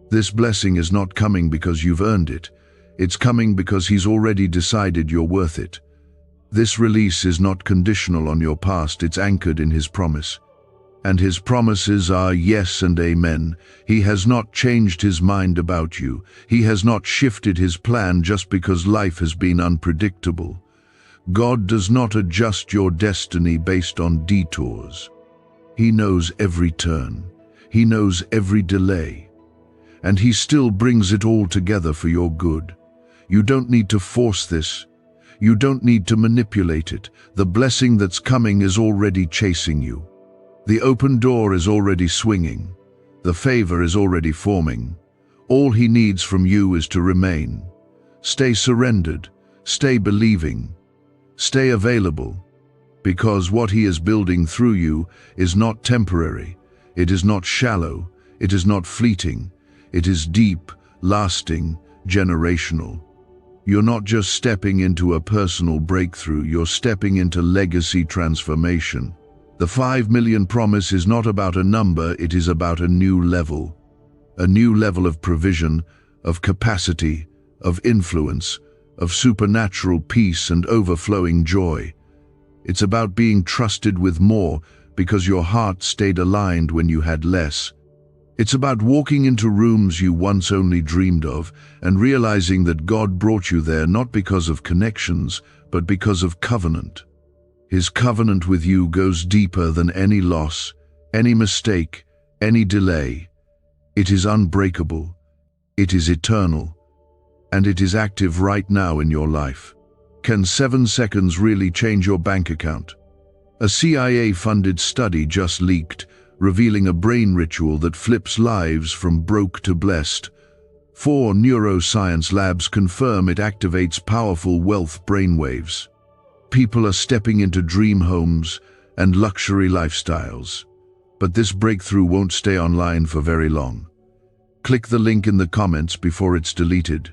This blessing is not coming because you've earned it. It's coming because he's already decided you're worth it. This release is not conditional on your past, it's anchored in his promise. And his promises are yes and amen. He has not changed his mind about you. He has not shifted his plan just because life has been unpredictable. God does not adjust your destiny based on detours. He knows every turn. He knows every delay. And he still brings it all together for your good. You don't need to force this. You don't need to manipulate it. The blessing that's coming is already chasing you. The open door is already swinging. The favor is already forming. All he needs from you is to remain. Stay surrendered. Stay believing. Stay available. Because what he is building through you is not temporary. It is not shallow. It is not fleeting. It is deep, lasting, generational. You're not just stepping into a personal breakthrough, you're stepping into legacy transformation. The 5 million promise is not about a number, it is about a new level. A new level of provision, of capacity, of influence, of supernatural peace and overflowing joy. It's about being trusted with more, because your heart stayed aligned when you had less. It's about walking into rooms you once only dreamed of and realizing that God brought you there not because of connections, but because of covenant. His covenant with you goes deeper than any loss, any mistake, any delay. It is unbreakable, it is eternal, and it is active right now in your life. Can 7 seconds really change your bank account? A CIA-funded study just leaked, revealing a brain ritual that flips lives from broke to blessed. 4 neuroscience labs confirm it activates powerful wealth brainwaves. People are stepping into dream homes and luxury lifestyles. But this breakthrough won't stay online for very long. Click the link in the comments before it's deleted.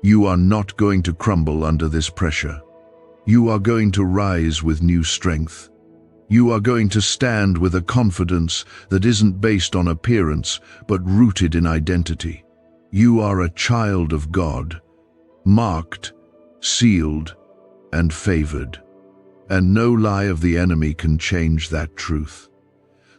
You are not going to crumble under this pressure. You are going to rise with new strength. You are going to stand with a confidence that isn't based on appearance, but rooted in identity. You are a child of God, marked, sealed, and favored. And no lie of the enemy can change that truth.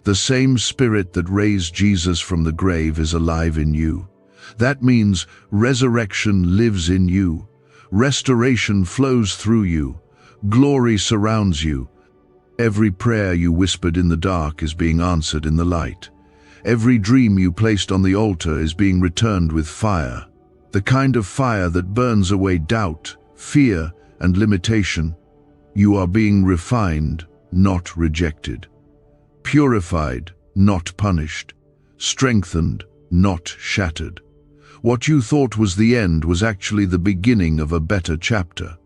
The same Spirit that raised Jesus from the grave is alive in you. That means resurrection lives in you. Restoration flows through you. Glory surrounds you. Every prayer you whispered in the dark is being answered in the light. Every dream you placed on the altar is being returned with fire. The kind of fire that burns away doubt, fear, and limitation. You are being refined, not rejected. Purified, not punished. Strengthened, not shattered. What you thought was the end was actually the beginning of a better chapter.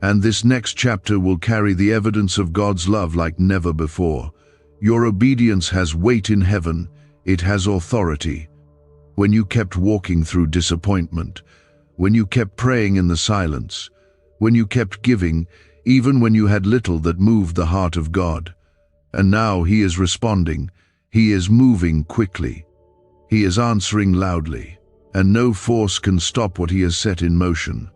And this next chapter will carry the evidence of God's love like never before. Your obedience has weight in heaven, it has authority. When you kept walking through disappointment, when you kept praying in the silence, when you kept giving, even when you had little that moved the heart of God. And now He is responding, He is moving quickly, He is answering loudly, and no force can stop what He has set in motion.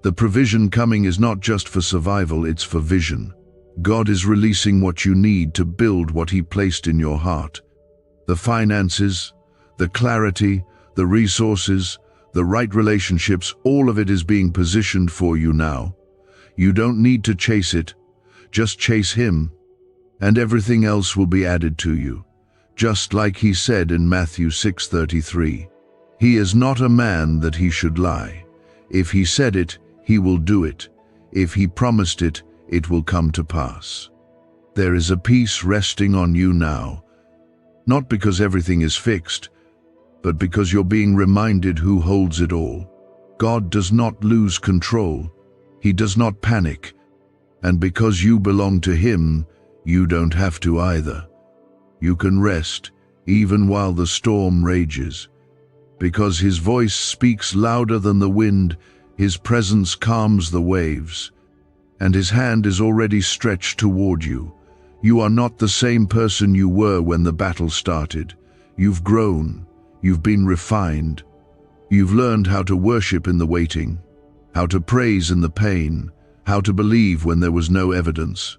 The provision coming is not just for survival, it's for vision. God is releasing what you need to build what He placed in your heart. The finances, the clarity, the resources, the right relationships, all of it is being positioned for you now. You don't need to chase it, just chase Him, and everything else will be added to you. Just like He said in Matthew 6:33, He is not a man that He should lie. If He said it, He will do it. If He promised it, it will come to pass. There is a peace resting on you now, not because everything is fixed, but because you're being reminded who holds it all. God does not lose control. He does not panic. And because you belong to Him, you don't have to either. You can rest, even while the storm rages. Because His voice speaks louder than the wind, His presence calms the waves, and His hand is already stretched toward you. You are not the same person you were when the battle started. You've grown, you've been refined. You've learned how to worship in the waiting, how to praise in the pain, how to believe when there was no evidence.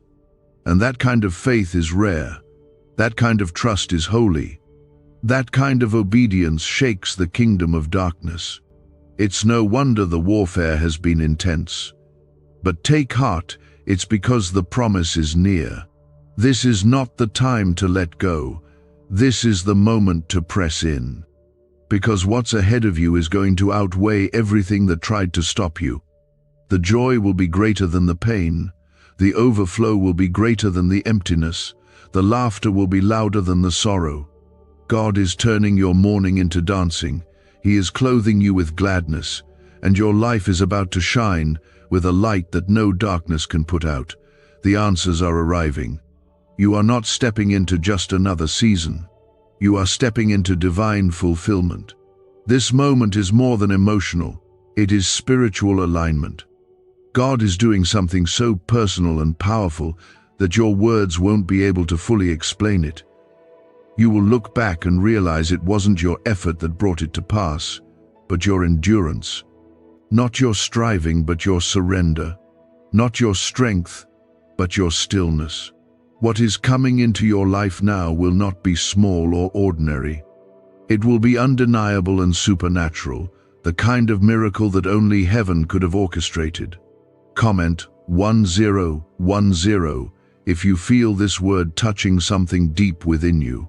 And that kind of faith is rare. That kind of trust is holy. That kind of obedience shakes the kingdom of darkness. It's no wonder the warfare has been intense. But take heart, it's because the promise is near. This is not the time to let go. This is the moment to press in. Because what's ahead of you is going to outweigh everything that tried to stop you. The joy will be greater than the pain. The overflow will be greater than the emptiness. The laughter will be louder than the sorrow. God is turning your mourning into dancing. He is clothing you with gladness, and your life is about to shine with a light that no darkness can put out. The answers are arriving. You are not stepping into just another season. You are stepping into divine fulfillment. This moment is more than emotional. It is spiritual alignment. God is doing something so personal and powerful that your words won't be able to fully explain it. You will look back and realize it wasn't your effort that brought it to pass, but your endurance. Not your striving, but your surrender. Not your strength, but your stillness. What is coming into your life now will not be small or ordinary. It will be undeniable and supernatural, the kind of miracle that only heaven could have orchestrated. Comment 1010 if you feel this word touching something deep within you.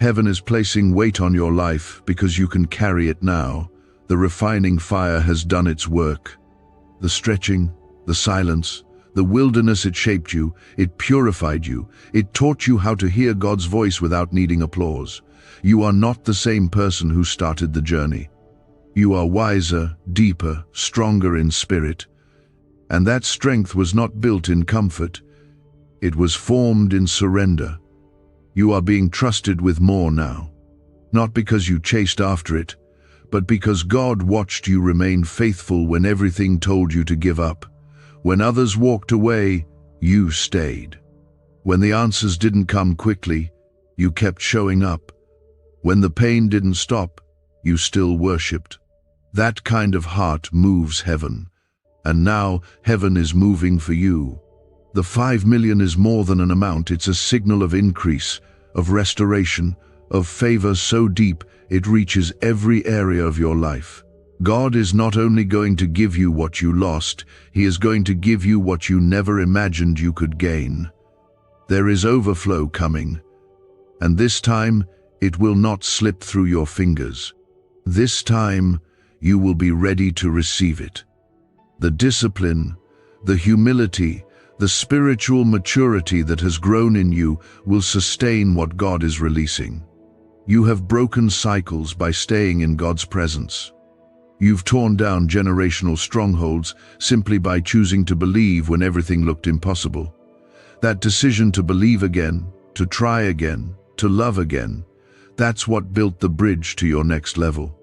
Heaven is placing weight on your life because you can carry it now. The refining fire has done its work. The stretching, the silence, the wilderness, it shaped you, it purified you, it taught you how to hear God's voice without needing applause. You are not the same person who started the journey. You are wiser, deeper, stronger in spirit. And that strength was not built in comfort. It was formed in surrender. You are being trusted with more now. Not because you chased after it, but because God watched you remain faithful when everything told you to give up. When others walked away, you stayed. When the answers didn't come quickly, you kept showing up. When the pain didn't stop, you still worshipped. That kind of heart moves heaven. And now heaven is moving for you. The 5 million is more than an amount, it's a signal of increase, of restoration, of favor so deep it reaches every area of your life. God is not only going to give you what you lost, He is going to give you what you never imagined you could gain. There is overflow coming, and this time it will not slip through your fingers. This time you will be ready to receive it. The discipline, the humility, the spiritual maturity that has grown in you will sustain what God is releasing. You have broken cycles by staying in God's presence. You've torn down generational strongholds simply by choosing to believe when everything looked impossible. That decision to believe again, to try again, to love again, that's what built the bridge to your next level.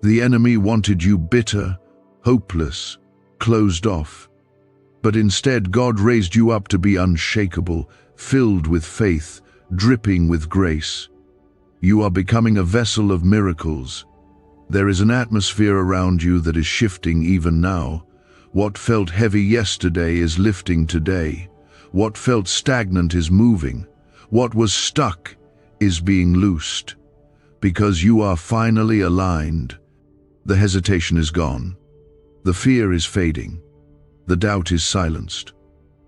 The enemy wanted you bitter, hopeless, closed off. But instead, God raised you up to be unshakable, filled with faith, dripping with grace. You are becoming a vessel of miracles. There is an atmosphere around you that is shifting even now. What felt heavy yesterday is lifting today. What felt stagnant is moving. What was stuck is being loosed. Because you are finally aligned. The hesitation is gone. The fear is fading. The doubt is silenced.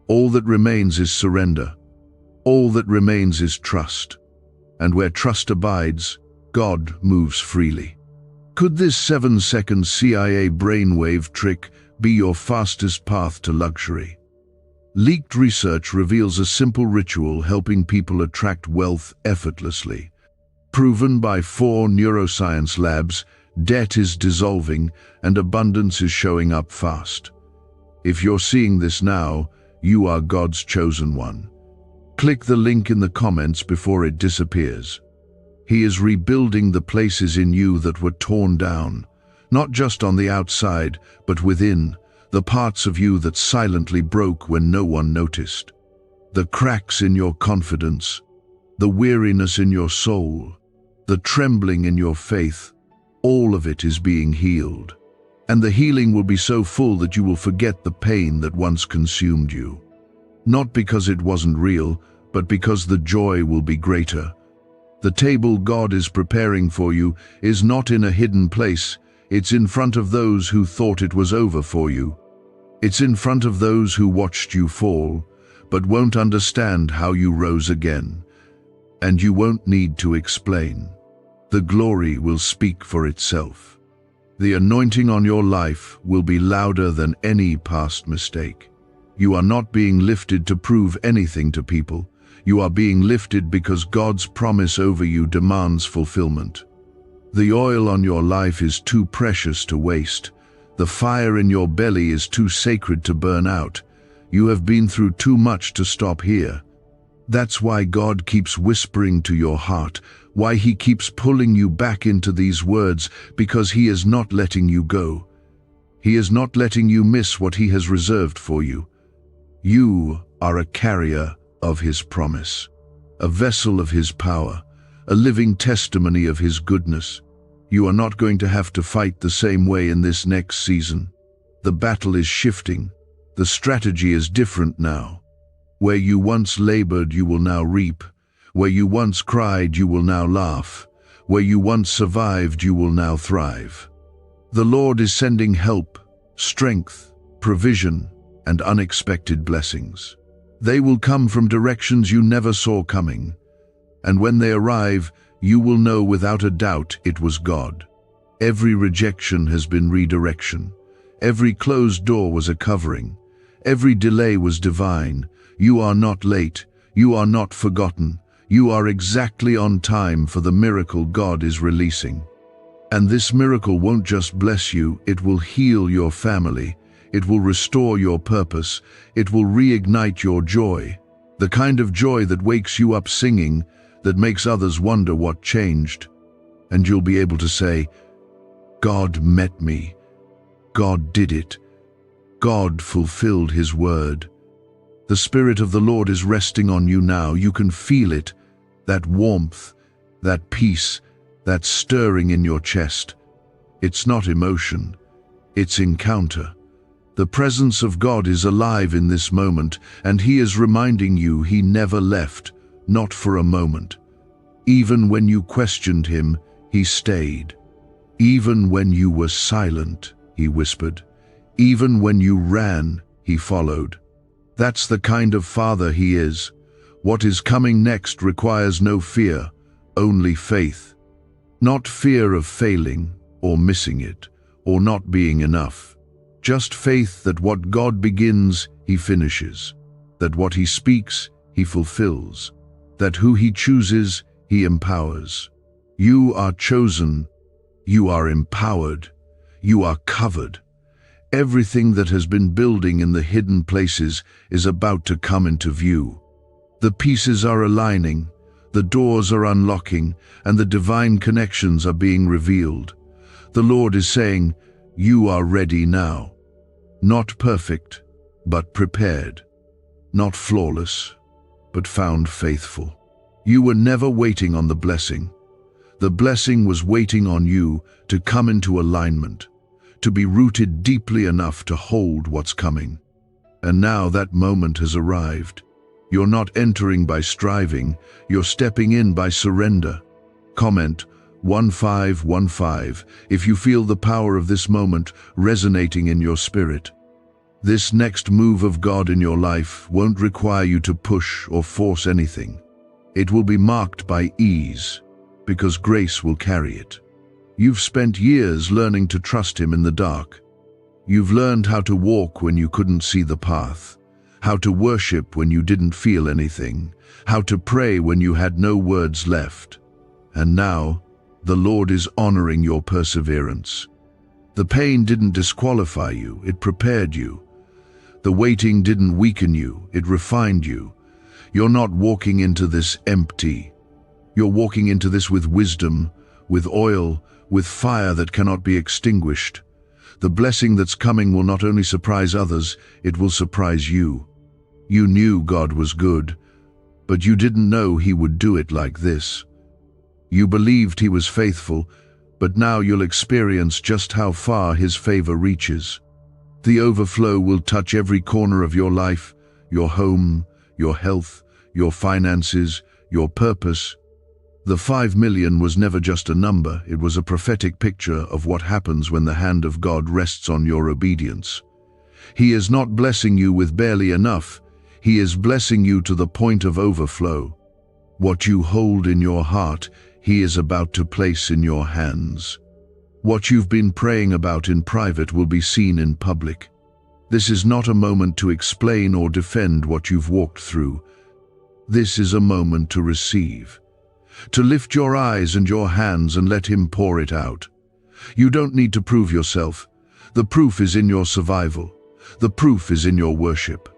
All that remains is surrender. All that remains is trust. And where trust abides, God moves freely. Could this 7-second CIA brainwave trick be your fastest path to luxury? Leaked research reveals a simple ritual helping people attract wealth effortlessly. Proven by 4 neuroscience labs, debt is dissolving and abundance is showing up fast. If you're seeing this now, you are God's chosen one. Click the link in the comments before it disappears. He is rebuilding the places in you that were torn down, not just on the outside, but within, the parts of you that silently broke when no one noticed. The cracks in your confidence, the weariness in your soul, the trembling in your faith, all of it is being healed. And the healing will be so full that you will forget the pain that once consumed you. Not because it wasn't real, but because the joy will be greater. The table God is preparing for you is not in a hidden place, it's in front of those who thought it was over for you. It's in front of those who watched you fall, but won't understand how you rose again. And you won't need to explain. The glory will speak for itself. The anointing on your life will be louder than any past mistake. You are not being lifted to prove anything to people. You are being lifted because God's promise over you demands fulfillment. The oil on your life is too precious to waste. The fire in your belly is too sacred to burn out. You have been through too much to stop here. That's why God keeps whispering to your heart, why He keeps pulling you back into these words, because He is not letting you go. He is not letting you miss what He has reserved for you. You are a carrier of His promise, a vessel of His power, a living testimony of His goodness. You are not going to have to fight the same way in this next season. The battle is shifting. The strategy is different now. Where you once labored, you will now reap. Where you once cried, you will now laugh. Where you once survived, you will now thrive. The Lord is sending help, strength, provision, and unexpected blessings. They will come from directions you never saw coming, and when they arrive, you will know without a doubt it was God. Every rejection has been redirection. Every closed door was a covering. Every delay was divine. You are not late. You are not forgotten. You are exactly on time for the miracle God is releasing. And this miracle won't just bless you, it will heal your family. It will restore your purpose. It will reignite your joy. The kind of joy that wakes you up singing, that makes others wonder what changed. And you'll be able to say, God met me. God did it. God fulfilled His word. The Spirit of the Lord is resting on you now. You can feel it, that warmth, that peace, that stirring in your chest. It's not emotion, it's encounter. The presence of God is alive in this moment, and He is reminding you He never left, not for a moment. Even when you questioned Him, He stayed. Even when you were silent, He whispered. Even when you ran, He followed. That's the kind of Father He is. What is coming next requires no fear, only faith. Not fear of failing, or missing it, or not being enough. Just faith that what God begins, He finishes. That what He speaks, He fulfills. That who He chooses, He empowers. You are chosen. You are empowered. You are covered. Everything that has been building in the hidden places is about to come into view. The pieces are aligning, the doors are unlocking, and the divine connections are being revealed. The Lord is saying, you are ready now. Not perfect, but prepared. Not flawless, but found faithful. You were never waiting on the blessing. The blessing was waiting on you to come into alignment, to be rooted deeply enough to hold what's coming. And now that moment has arrived. You're not entering by striving, you're stepping in by surrender. Comment 1515 if you feel the power of this moment resonating in your spirit. This next move of God in your life won't require you to push or force anything. It will be marked by ease, because grace will carry it. You've spent years learning to trust Him in the dark. You've learned how to walk when you couldn't see the path, how to worship when you didn't feel anything, how to pray when you had no words left. And now, the Lord is honoring your perseverance. The pain didn't disqualify you, it prepared you. The waiting didn't weaken you, it refined you. You're not walking into this empty. You're walking into this with wisdom, with oil, with fire that cannot be extinguished. The blessing that's coming will not only surprise others, it will surprise you. You knew God was good, but you didn't know He would do it like this. You believed He was faithful, but now you'll experience just how far His favor reaches. The overflow will touch every corner of your life, your home, your health, your finances, your purpose. The 5 million was never just a number, it was a prophetic picture of what happens when the hand of God rests on your obedience. He is not blessing you with barely enough, He is blessing you to the point of overflow. What you hold in your heart, He is about to place in your hands. What you've been praying about in private will be seen in public. This is not a moment to explain or defend what you've walked through. This is a moment to receive. To lift your eyes and your hands and let Him pour it out. You don't need to prove yourself. The proof is in your survival. The proof is in your worship.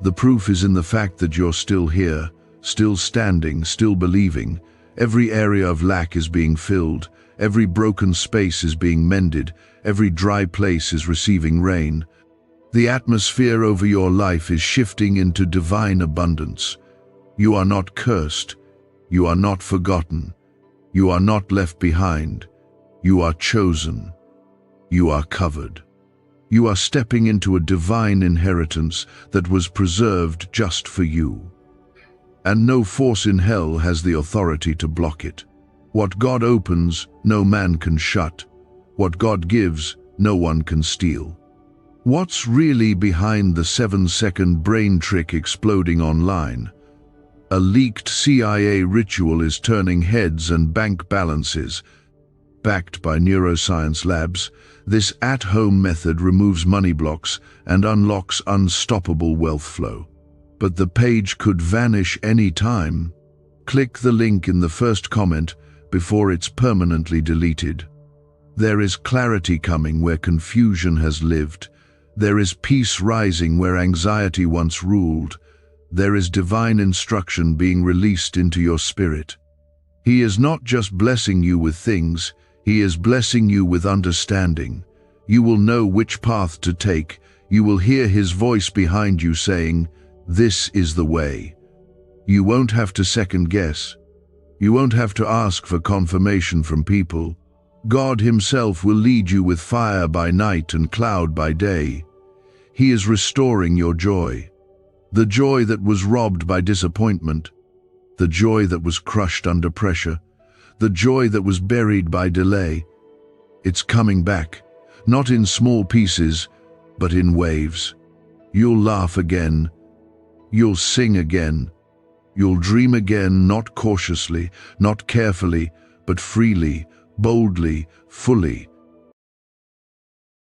The proof is in the fact that you're still here, still standing, still believing. Every area of lack is being filled. Every broken space is being mended. Every dry place is receiving rain. The atmosphere over your life is shifting into divine abundance. You are not cursed. You are not forgotten. You are not left behind. You are chosen. You are covered. You are stepping into a divine inheritance that was preserved just for you. And no force in hell has the authority to block it. What God opens, no man can shut. What God gives, no one can steal. What's really behind the 7-second brain trick exploding online? A leaked CIA ritual is turning heads and bank balances. Backed by neuroscience labs, this at-home method removes money blocks and unlocks unstoppable wealth flow. But the page could vanish any time. Click the link in the first comment before it's permanently deleted. There is clarity coming where confusion has lived. There is peace rising where anxiety once ruled. There is divine instruction being released into your spirit. He is not just blessing you with things, He is blessing you with understanding. You will know which path to take. You will hear His voice behind you saying, "This is the way." You won't have to second guess. You won't have to ask for confirmation from people. God Himself will lead you with fire by night and cloud by day. He is restoring your joy. The joy that was robbed by disappointment. The joy that was crushed under pressure. The joy that was buried by delay. It's coming back, not in small pieces, but in waves. You'll laugh again. You'll sing again. You'll dream again, not cautiously, not carefully, but freely, boldly, fully.